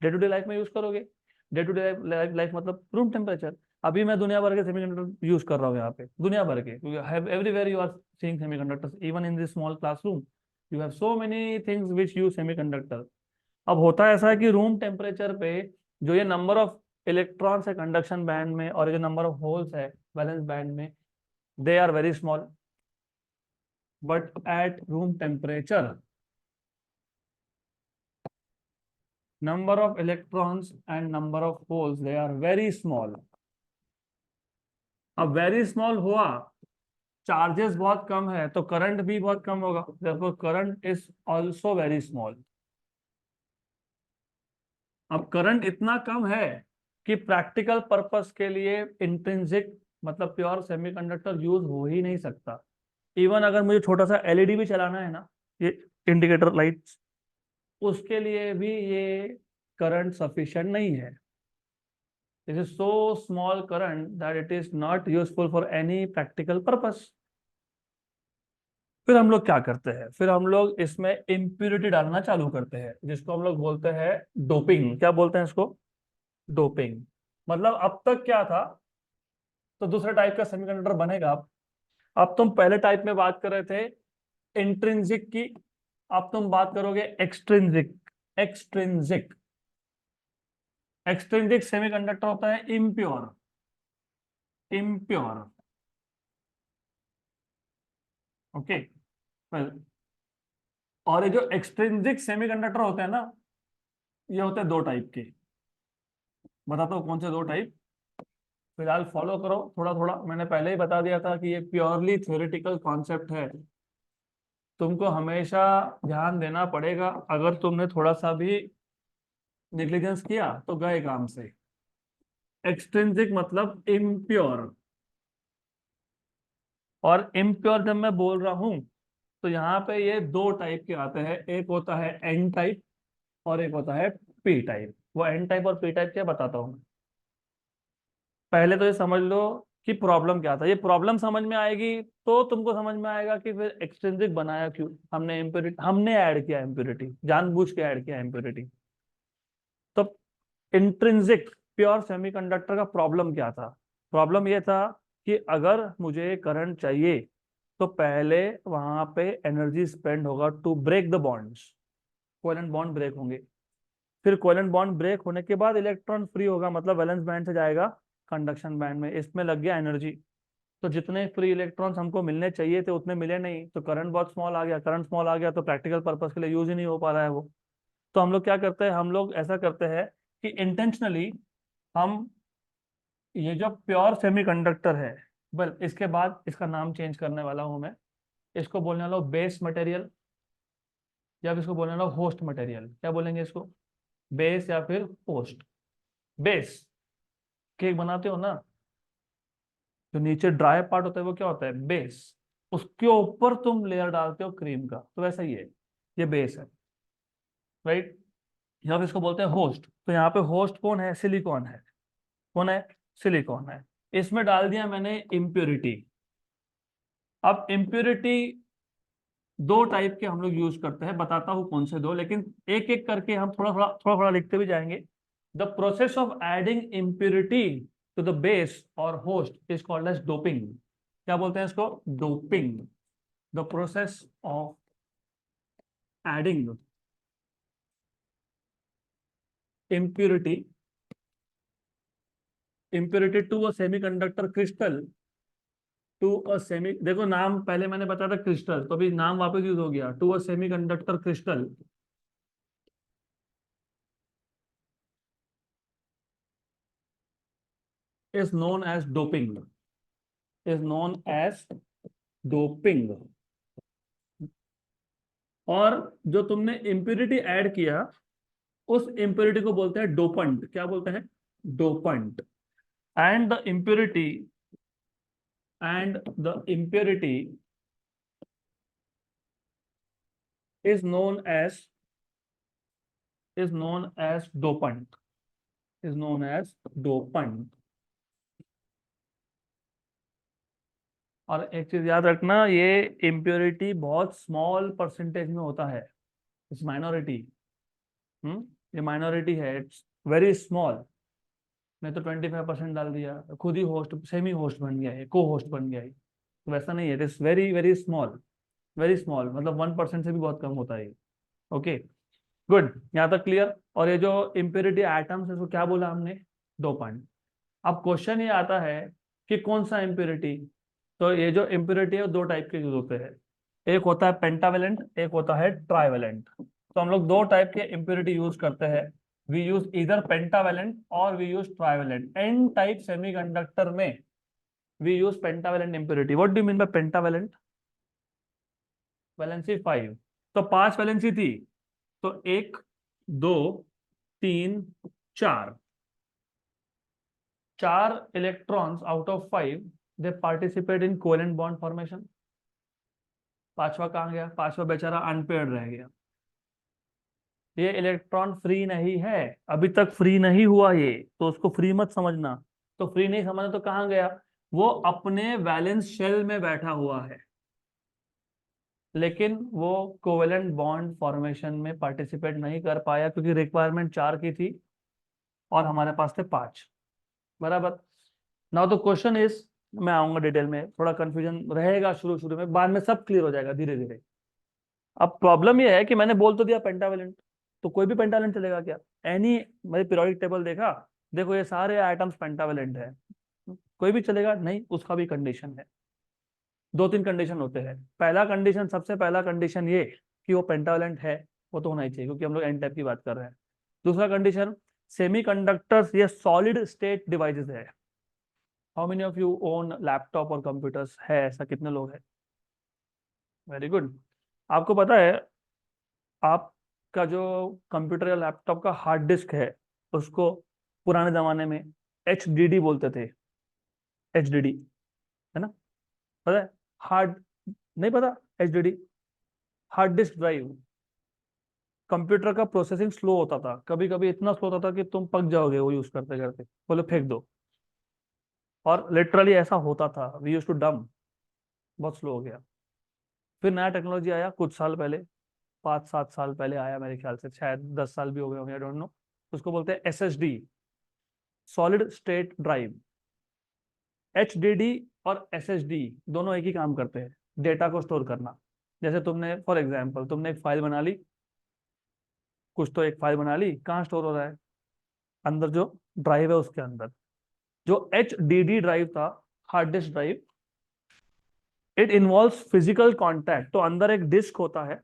डे टू डे लाइफ में यूज करोगे। डे टू डे लाइफ मतलब रूम टेम्परेचर। अभी मैं दुनिया भर के सेमीकंडक्टर यूज कर रहा हूँ यहाँ पे, दुनिया भर के, क्योंकि everywhere you are seeing semiconductors, even in this small classroom you have so many things which use semiconductor. अब होता है ऐसा है कि रूम टेम्परेचर पे जो ये नंबर ऑफ इलेक्ट्रॉन्स है कंडक्शन बैंड में और ये जो नंबर ऑफ होल्स है वैलेंस बैंड में, they are very small, but at room temperature number of electrons and number of holes they are very small। अब वेरी स्मॉल हुआ, charges बहुत कम है तो करंट भी बहुत कम होगा, therefore current is also very small. अब करंट इतना कम है कि प्रैक्टिकल पर्पस के लिए इंट्रिंसिक मतलब प्योर सेमीकंडक्टर यूज हो ही नहीं सकता। इवन अगर मुझे छोटा सा एलईडी भी चलाना है ना, ये इंडिकेटर लाइट्स, उसके लिए भी ये करंट सफिशिएंट नहीं है। This is so small current that it is not useful for any practical purpose. फिर हम लोग क्या करते हैं, फिर हम लोग इसमें इम्प्यूरिटी डालना चालू करते हैं, जिसको हम लोग बोलते हैं डोपिंग। क्या बोलते हैं इसको? डोपिंग। मतलब अब तक क्या था, तो दूसरे टाइप का सेमीकंडक्टर बनेगा। अब तुम पहले टाइप में बात कर रहे थे इंट्रिंसिक की, अब तुम बात करोगे एक्सट्रिंसिक। एक्सट्रिंसिक एक्सट्रिंसिक सेमीकंडक्टर होता है इम्प्योर। Impure, okay. और ये जो एक्सट्रिंसिक सेमीकंडक्टर होते हैं ना, ये होते हैं दो टाइप के। बताता हूँ कौन से दो टाइप। फिलहाल फॉलो करो थोड़ा थोड़ा, मैंने पहले ही बता दिया था कि ये प्योरली थ्योरेटिकल कॉन्सेप्ट है। तुमको हमेशा ध्यान देना पड़ेगा, अगर तुमने थोड़ा सा भी निग्लिजेंस किया तो गए काम से। एक्सट्रिंसिक मतलब इम्प्योर। और इम्प्योर जब मैं बोल रहा हूं, तो यहाँ पे ये दो टाइप के आते हैं। एक होता है एन टाइप और एक होता है पी टाइप। वो एन टाइप और पी टाइप क्या बताता हूँ। पहले तो ये समझ लो कि प्रॉब्लम क्या था। ये प्रॉब्लम समझ में आएगी तो तुमको समझ में आएगा कि फिर एक्सट्रिंसिक बनाया क्यों। हमने इम्प्योरिटी, हमने ऐड किया इम्प्योरिटी, जानबूझ के ऐड किया इम्प्योरिटी। तो इंट्रिंसिक प्योर सेमीकंडक्टर का प्रॉब्लम क्या था? प्रॉब्लम ये था कि अगर मुझे करंट चाहिए तो पहले वहां पे एनर्जी स्पेंड होगा to break the bonds. Covalent bond break होंगे। फिर कोवेलेंट बॉन्ड ब्रेक होने के बाद इलेक्ट्रॉन फ्री होगा, मतलब वैलेंस बैंड से जाएगा कंडक्शन बैंड में। इसमें लग गया एनर्जी। तो जितने फ्री इलेक्ट्रॉन्स हमको मिलने चाहिए थे उतने मिले नहीं, तो करंट बहुत स्मॉल आ गया। करंट स्मॉल आ गया तो प्रैक्टिकल पर्पस के लिए यूज ही नहीं हो पा रहा है वो। तो हम लोग क्या करते हैं, हम लोग ऐसा करते हैं कि इंटेंशनली हम ये जो प्योर सेमीकंडक्टर है, बल इसके बाद इसका नाम चेंज करने वाला हूं मैं। इसको बोलने वाला हूँ बेस मटेरियल, या फिर इसको बोलने वाला हूँ होस्ट मटेरियल। क्या बोलेंगे इसको? बेस या फिर होस्ट। बेस, केक बनाते हो ना, जो नीचे ड्राई पार्ट होता है वो क्या होता है? बेस। उसके ऊपर तुम लेयर डालते हो क्रीम का, तो वैसा ही है, ये बेस है, राइट। या फिर इसको बोलते हैं होस्ट। तो यहाँ पे होस्ट कौन है? सिलिकॉन है। कौन है? सिलिकॉन है। इसमें डाल दिया मैंने इम्प्योरिटी। अब इम्प्योरिटी दो टाइप के हम लोग यूज करते हैं, बताता हूँ कौन से दो, लेकिन एक एक करके हम थोड़ा थोड़ा लिखते भी जाएंगे। The process of adding impurity to the base or host is called as doping. क्या बोलते हैं इसको? Doping. The process of adding impurity impurity to a semiconductor crystal, to a semi, देखो नाम पहले मैंने बताया था क्रिस्टल, तो अभी नाम वापस यूज हो गया, to a semiconductor crystal is known as doping. Is known as doping. और जो तुमने इम्प्योरिटी ऐड किया, उस इम्प्योरिटी को बोलते हैं डोपंट। क्या बोलते हैं? Dopant. And the impurity and the impurity is known as dopant. Is known as dopant. और एक चीज याद रखना, ये इम्प्योरिटी बहुत स्मॉल परसेंटेज में होता है। It's minority. हम्म, ये माइनॉरिटी है, इट्स वेरी स्मॉल। मैं तो 25% डाल दिया, खुद ही होस्ट, सेमी होस्ट बन गया है, को होस्ट बन गया है। तो वैसा नहीं है, it is very very small. Very small मतलब 1% से भी बहुत कम होता है। ओके, गुड, यहाँ तक क्लियर। और ये जो इम्प्योरिटी एटम्स है, उसको क्या बोला हमने? डोपेंट। अब क्वेश्चन ये आता है कि कौन सा इम्प्योरिटी। तो ये जो इम्प्योरिटी है वो दो टाइप के यूज होते हैं। एक होता है पेंटावेलेंट, एक होता है ट्राइवेलेंट। तो हम लोग दो टाइप के इम्प्योरिटी यूज करते हैं। वी यूज इधर पेंटावेलेंट और we use trivalent. N type semiconductor में we use pentavalent impurity. What do mean by pentavalent? Valency 5। तो 5 वैलेंसी थी, तो 1, 2, 3, 4, 4 electrons out of 5 they participate in covalent bond formation. पांचवा कहाँ गया? पांचवा बेचारा अनपेयर्ड रह गया। ये इलेक्ट्रॉन फ्री नहीं है, अभी तक फ्री नहीं हुआ ये, तो उसको फ्री मत समझना। तो फ्री नहीं समझना तो कहाँ गया? वो अपने वैलेंस शेल में बैठा हुआ है, लेकिन वो कोवेलेंट बॉन्ड फॉर्मेशन में पार्टिसिपेट नहीं कर पाया क्योंकि रिक्वायरमेंट 4 की थी और हमारे पास थे 5। बराबर। नाउ तो क्वेश्चन इज, मैं आऊंगा डिटेल में, थोड़ा कंफ्यूजन रहेगा शुरू शुरू में, बाद में सब क्लियर हो जाएगा धीरे धीरे। अब प्रॉब्लम ये है कि मैंने बोल तो दिया पेंटावेलेंट, तो कोई भी पेंटावेलेंट चलेगा क्या? एनी, मैं पीरियोडिक टेबल देखा, देखो ये सारे आइटम्स पेंटावेलेंट है, कोई भी चलेगा? नहीं, उसका भी कंडीशन है। 2-3 कंडीशन होते हैं। पहला कंडीशन, सबसे पहला कंडीशन ये कि वो पेंटावेलेंट है, वो तो होना ही चाहिए क्योंकि हम लोग एन टाइप की बात कर रहे हैं। दूसरा कंडीशन, सेमीकंडक्टर्स ये सॉलिड स्टेट डिवाइसेस है। How many of you own laptop और कंप्यूटर्स? है ऐसा? कितने लोग हैं? Very good. आपको पता है आपका जो कंप्यूटर या लैपटॉप का हार्ड डिस्क है, उसको पुराने जमाने में HDD बोलते थे। HDD, है ना? पता है? हार्ड, नहीं पता? HDD hard disk drive. Computer का प्रोसेसिंग स्लो होता था, कभी कभी इतना स्लो होता था कि तुम पक जाओगे वो यूज करते करते, बोले फेंक दो। और लिटरली ऐसा होता था, वी यूज टू डम, बहुत स्लो हो गया। फिर नया टेक्नोलॉजी आया कुछ साल पहले, 5-7 साल पहले आया मेरे ख्याल से, शायद 10 साल भी हो गए होंगे, आई डोंट नो। उसको बोलते हैं SSD, solid state drive. HDD और SSD दोनों एक ही काम करते हैं, डेटा को स्टोर करना। जैसे तुमने फॉर एग्जाम्पल तुमने एक फाइल बना ली, कुछ तो एक फाइल बना ली, कहाँ स्टोर हो रहा है? अंदर जो ड्राइव है उसके अंदर। जो HDD ड्राइव था, hard disk drive, it involves physical contact. तो अंदर एक डिस्क होता है,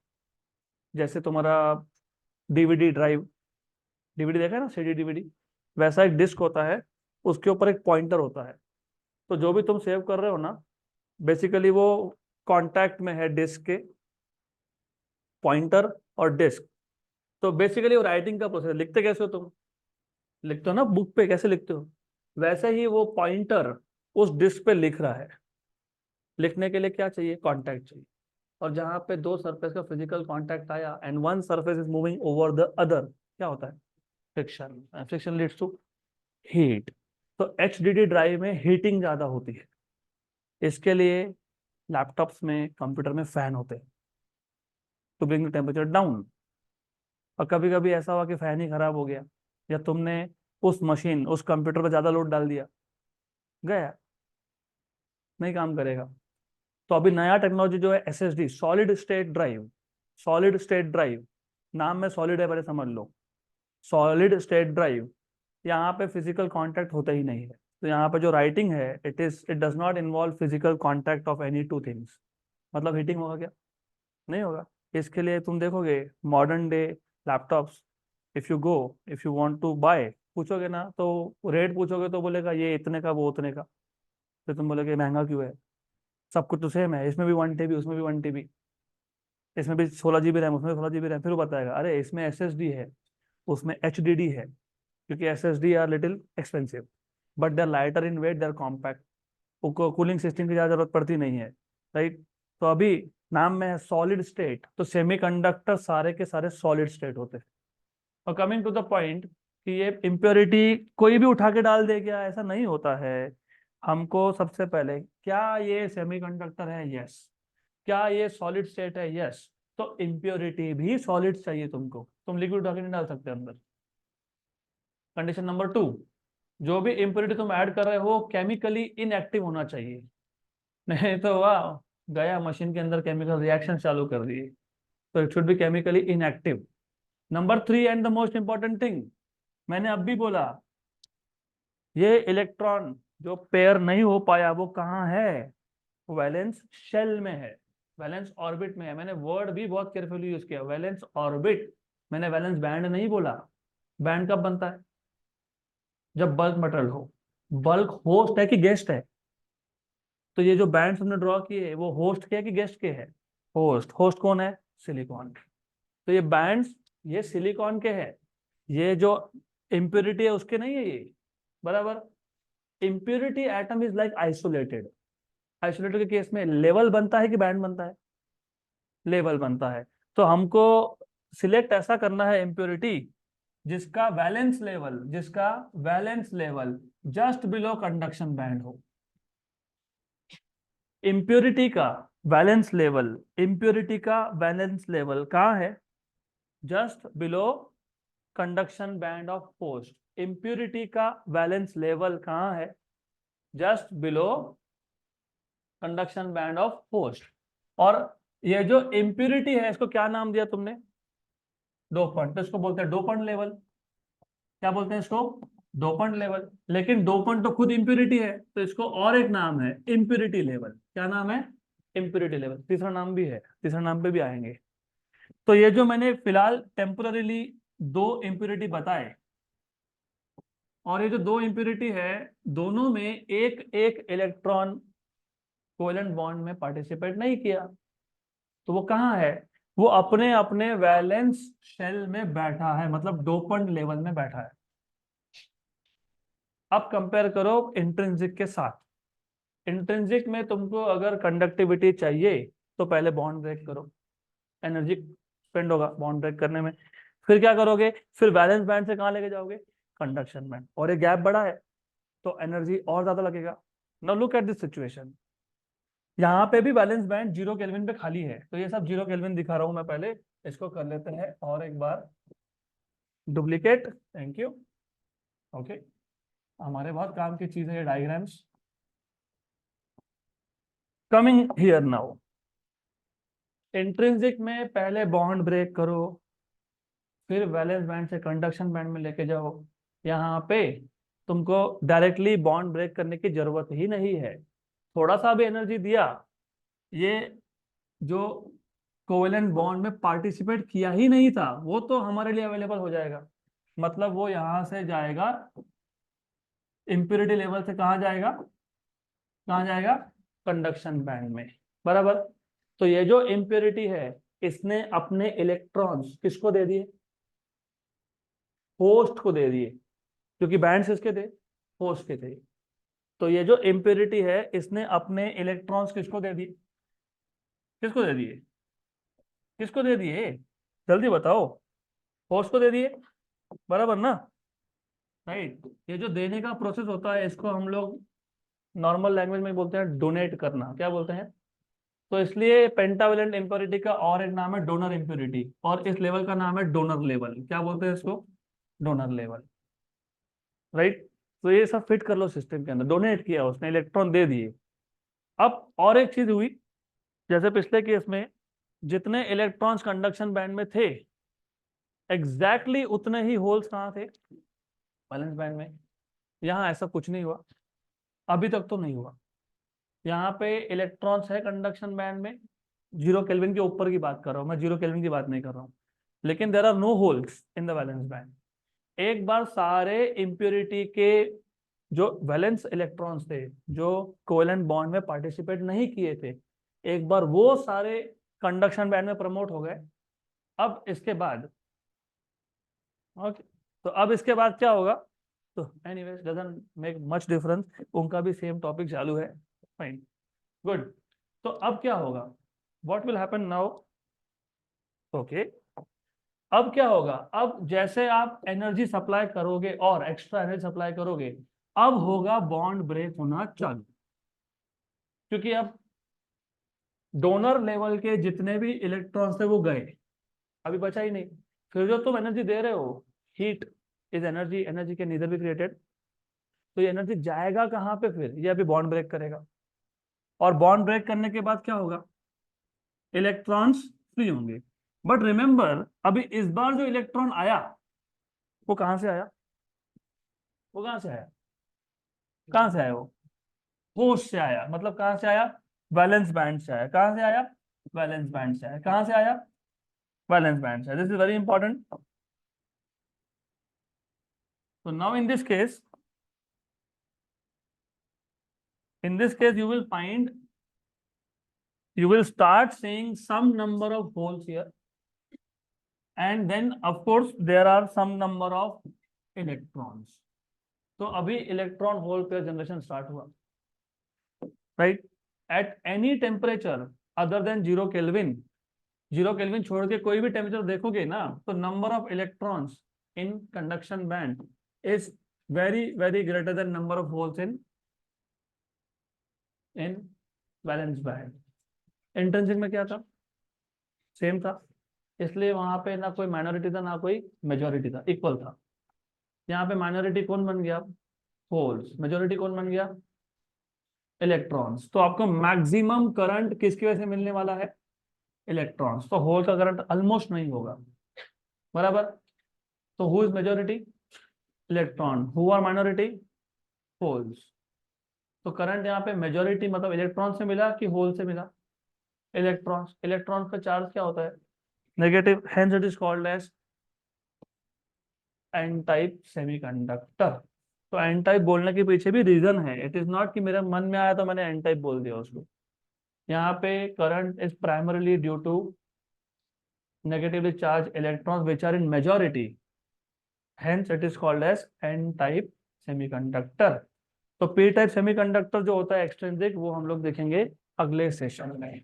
जैसे तुम्हारा DVD ड्राइव, DVD देखा है ना, CD DVD, वैसा एक डिस्क होता है, उसके ऊपर एक पॉइंटर होता है। तो जो भी तुम सेव कर रहे हो ना, बेसिकली वो कांटेक्ट में है डिस्क के, पॉइंटर और डिस्क। तो बेसिकली वो राइटिंग का प्रोसेस, लिखते कैसे हो तुम? लिखते हो ना बुक पे, कैसे लिखते हो? वैसे ही वो पॉइंटर उस डिस्क पे लिख रहा है। लिखने के लिए क्या चाहिए? कांटेक्ट चाहिए। और जहां पे दो सरफेस का फिजिकल कांटेक्ट आया and one surface is moving over the other, क्या होता है? Friction. Friction leads to heat. तो HDD ड्राइव में हीटिंग ज्यादा होती है, इसके लिए लैपटॉप्स में, कंप्यूटर में फैन होते हैं to bring the temperature down. और कभी कभी ऐसा हुआ कि फैन ही खराब हो गया, या तुमने उस मशीन, उस कंप्यूटर पर ज्यादा लोड डाल दिया, गया, नहीं काम करेगा। तो अभी नया टेक्नोलॉजी जो है SSD, solid state drive. Solid state drive, नाम में सॉलिड है, पहले समझ लो। सॉलिड स्टेट ड्राइव, यहाँ पे फिजिकल कांटेक्ट होता ही नहीं है। तो यहाँ पे जो राइटिंग है, it does not involve physical contact of any two things. मतलब हीटिंग होगा क्या? नहीं होगा। इसके लिए तुम देखोगे modern day laptops, if you want to buy, पूछोगे ना तो रेट पूछोगे तो बोलेगा ये इतने का, वो उतने का। फिर तुम बोलोगे महंगा क्यों है? सब कुछ तो सेम है, इसमें भी 1 TB, उसमें भी 1 TB, इसमें भी 16 GB रैम, उसमें 16 GB रैम। फिर वो बताएगा अरे इसमें SSD है, उसमें HDD है, क्योंकि SSD are little expensive but they are lighter in weight, they are compact. उनको कूलिंग सिस्टम की ज़्यादा जरूरत पड़ती नहीं है, राइट? तो अभी नाम में है सॉलिड स्टेट, तो सेमीकंडक्टर सारे के सारे सॉलिड स्टेट होते हैं। और कमिंग टू द पॉइंट कि ये इम्प्योरिटी कोई भी उठा के डाल दे क्या? ऐसा नहीं होता है। हमको सबसे पहले, क्या ये सेमीकंडक्टर है? यस। क्या ये सॉलिड स्टेट है? यस। तो इम्प्योरिटी भी सॉलिड चाहिए तुमको, तुम लिक्विड उठा के नहीं डाल सकते अंदर। कंडीशन नंबर 2, जो भी इम्प्योरिटी तुम ऐड कर रहे हो केमिकली इनएक्टिव होना चाहिए। नहीं तो वाह, गया मशीन के अंदर केमिकल रिएक्शन चालू कर दिए। तो it should be chemically inactive. Number 3 and the most important thing, मैंने अब भी बोला, ये इलेक्ट्रॉन जो पेयर नहीं हो पाया वो कहाँ है? वैलेंस शेल में है, वैलेंस ऑर्बिट में है। मैंने वर्ड भी बहुत केयरफुली यूज किया, वैलेंस ऑर्बिट। मैंने वैलेंस बैंड नहीं बोला। बैंड कब बनता है? जब बल्क मटेरियल हो। बल्क होस्ट है कि गेस्ट है? तो ये जो बैंड हमने ड्रॉ किए हैं, वो होस्ट के है कि गेस्ट के है? होस्ट। होस्ट कौन है? सिलिकॉन। तो ये बैंड्स, ये सिलिकॉन के हैं। ये जो इम्प्योरिटी है उसके नहीं है ये, बराबर। Impurity atom is like isolated. Isolated के केस में लेवल बनता है कि बैंड बनता है? लेवल बनता है। तो हमको सिलेक्ट ऐसा करना है इम्प्योरिटी जिसका valence level just below conduction band हो। इम्प्योरिटी का इम्प्योरिटी का वैलेंस लेवल कहाँ है? Just below conduction band of post. Impurity का वैलेंस लेवल कहाँ है? Just below conduction band of post. और ये जो इम्प्योरिटी है इसको क्या नाम दिया तुमने? डोपंट। तो इसको बोलते हैं डोपंट लेवल। क्या बोलते हैं इसको? Dopant level. लेकिन डोपंट तो खुद इम्प्योरिटी है, तो इसको और एक नाम है इम्प्योरिटी लेवल। क्या नाम है? Impurity level. तीसरा नाम भी है, तीसरा नाम पे भी आएंगे। तो ये जो मैंने फिलहाल टेम्पोररीली दो इम्प्योरिटी बताए, और ये जो दो इम्प्योरिटी है, दोनों में एक एक इलेक्ट्रॉन कोवेलेंट बॉन्ड में पार्टिसिपेट नहीं किया। तो वो कहाँ है? वो अपने अपने वैलेंस शेल में बैठा है, मतलब डोपंट लेवल में बैठा है। अब कंपेयर करो इंट्रिंसिक के साथ। इंट्रिंसिक में तुमको अगर कंडक्टिविटी चाहिए तो पहले बॉन्ड ब्रेक करो, एनर्जी स्पेंड होगा बॉन्ड ब्रेक करने में। फिर क्या करोगे? फिर वैलेंस बैंड से कहाँ लेके जाओगे? Conduction band. और ये गैप बड़ा है तो एनर्जी और ज्यादा लगेगा। Now look at this situation. यहाँ पे भी वैलेंस बैंड 0 केल्विन पे खाली है, तो ये सब 0 केल्विन दिखा रहा हूं मैं। पहले इसको कर लेते हैं और एक बार डुप्लीकेट। Thank you. ओके, हमारे बहुत काम की चीज है ये diagrams. Coming here now, intrinsic में पहले बॉन्ड ब्रेक करो, फिर वैलेंस बैंड से कंडक्शन बैंड में लेके जाओ। यहाँ पे तुमको डायरेक्टली बॉन्ड ब्रेक करने की जरूरत ही नहीं है। थोड़ा सा भी एनर्जी दिया, ये जो कोवेलेंट बॉन्ड में पार्टिसिपेट किया ही नहीं था वो तो हमारे लिए अवेलेबल हो जाएगा। मतलब वो यहां से जाएगा, इम्प्योरिटी लेवल से कहाँ जाएगा? कहाँ जाएगा? कंडक्शन बैंड में, बराबर। तो ये जो इम्प्योरिटी है इसने अपने इलेक्ट्रॉन्स किसको दे दिए? होस्ट को दे दिए, क्योंकि बैंड्स किसके थे? होस्ट के थे। तो ये जो इम्प्योरिटी है इसने अपने इलेक्ट्रॉन्स किसको दे दिए? किसको दे दिए? किसको दे दिए? जल्दी बताओ। होस्ट को दे दिए, बराबर ना? राइट। ये जो देने का प्रोसेस होता है इसको हम लोग नॉर्मल लैंग्वेज में बोलते हैं डोनेट करना। क्या बोलते हैं? तो इसलिए पेंटावेलेंट इम्प्योरिटी का और एक नाम है डोनर इम्प्योरिटी, और इस लेवल का नाम है डोनर लेवल। क्या बोलते हैं इसको? Donor level, right. तो ये सब फिट कर लो सिस्टम के अंदर। डोनेट किया उसने, इलेक्ट्रॉन दे दिए। अब और एक चीज हुई, जैसे पिछले केस में जितने इलेक्ट्रॉन्स कंडक्शन बैंड में थे एग्जैक्टली उतने ही होल्स कहाँ थे? वैलेंस बैंड में। यहाँ ऐसा कुछ नहीं हुआ, अभी तक तो नहीं हुआ। यहाँ पे इलेक्ट्रॉन्स है कंडक्शन बैंड में, 0 केल्विन के ऊपर की बात कर रहा हूँ मैं, 0 केल्विन की बात नहीं कर रहा हूँ। लेकिन there are no holes in the valence band. एक बार सारे इम्प्योरिटी के जो वैलेंस इलेक्ट्रॉन्स थे जो कोवेलेंट बॉन्ड में पार्टिसिपेट नहीं किए थे, एक बार वो सारे कंडक्शन बैंड में प्रमोट हो गए। अब इसके बाद, ओके, तो अब इसके बाद क्या होगा? तो anyways doesn't make much difference, उनका भी सेम टॉपिक चालू है। Fine, good. तो अब क्या होगा? What will happen now? Okay, अब क्या होगा? अब जैसे आप एनर्जी सप्लाई करोगे और एक्स्ट्रा एनर्जी सप्लाई करोगे, अब होगा बॉन्ड ब्रेक होना चालू। क्योंकि अब डोनर लेवल के जितने भी इलेक्ट्रॉन्स थे वो गए, अभी बचा ही नहीं। फिर जो तुम एनर्जी दे रहे हो, heat is energy, energy can neither be created. तो ये एनर्जी जाएगा कहाँ पे? फिर ये अभी बॉन्ड ब्रेक करेगा, और बॉन्ड ब्रेक करने के बाद क्या होगा? इलेक्ट्रॉन्स फ्री होंगे। बट रिमेंबर, अभी इस बार जो इलेक्ट्रॉन आया वो कहाँ से आया? वो कहाँ से आया? कहाँ से आया वो? होस्ट से आया। मतलब कहाँ से आया? वैलेंस बैंड से आया। कहाँ से आया? वैलेंस बैंड से आया। कहाँ से आया? वैलेंस बैंड से आया। This is very important. So now in this case you will start seeing some number of holes here, and then of course there are some number of electrons. तो अभी electron hole pair generation start हुआ, right. At any temperature other than 0 kelvin, 0 kelvin छोड़ के कोई भी टेम्परेचर देखोगे ना, तो number of electrons in conduction band is very very greater than number of holes in valence band. Intrinsic में क्या था, सेम था, इसलिए वहां पे ना कोई माइनॉरिटी था ना कोई मेजोरिटी था, इक्वल था। यहाँ पे माइनॉरिटी कौन बन गया, होल्स, मेजोरिटी कौन बन गया, इलेक्ट्रॉन्स। तो आपको मैक्सिमम करंट किसकी वजह से मिलने वाला है, इलेक्ट्रॉन्स। तो होल का करंट ऑलमोस्ट नहीं होगा, बराबर। तो who is majority, electron, who are minority, holes. तो करंट यहाँ पे मेजोरिटी मतलब इलेक्ट्रॉन से मिला कि होल से मिला, इलेक्ट्रॉन्स। इलेक्ट्रॉन्स का चार्ज क्या होता है, negative, hence it is called as N type semiconductor. तो एन टाइप बोलने के पीछे भी रीजन है, इट इज नॉट कि मेरे मन में आया तो मैंने एन टाइप बोल दिया उसको। यहाँ पे current is primarily due to negatively charged electrons which are in majority, hence it is called as n type semiconductor। तो p टाइप सेमीकंडक्टर जो होता है एक्सट्रिंसिक, वो हम लोग देखेंगे अगले सेशन में।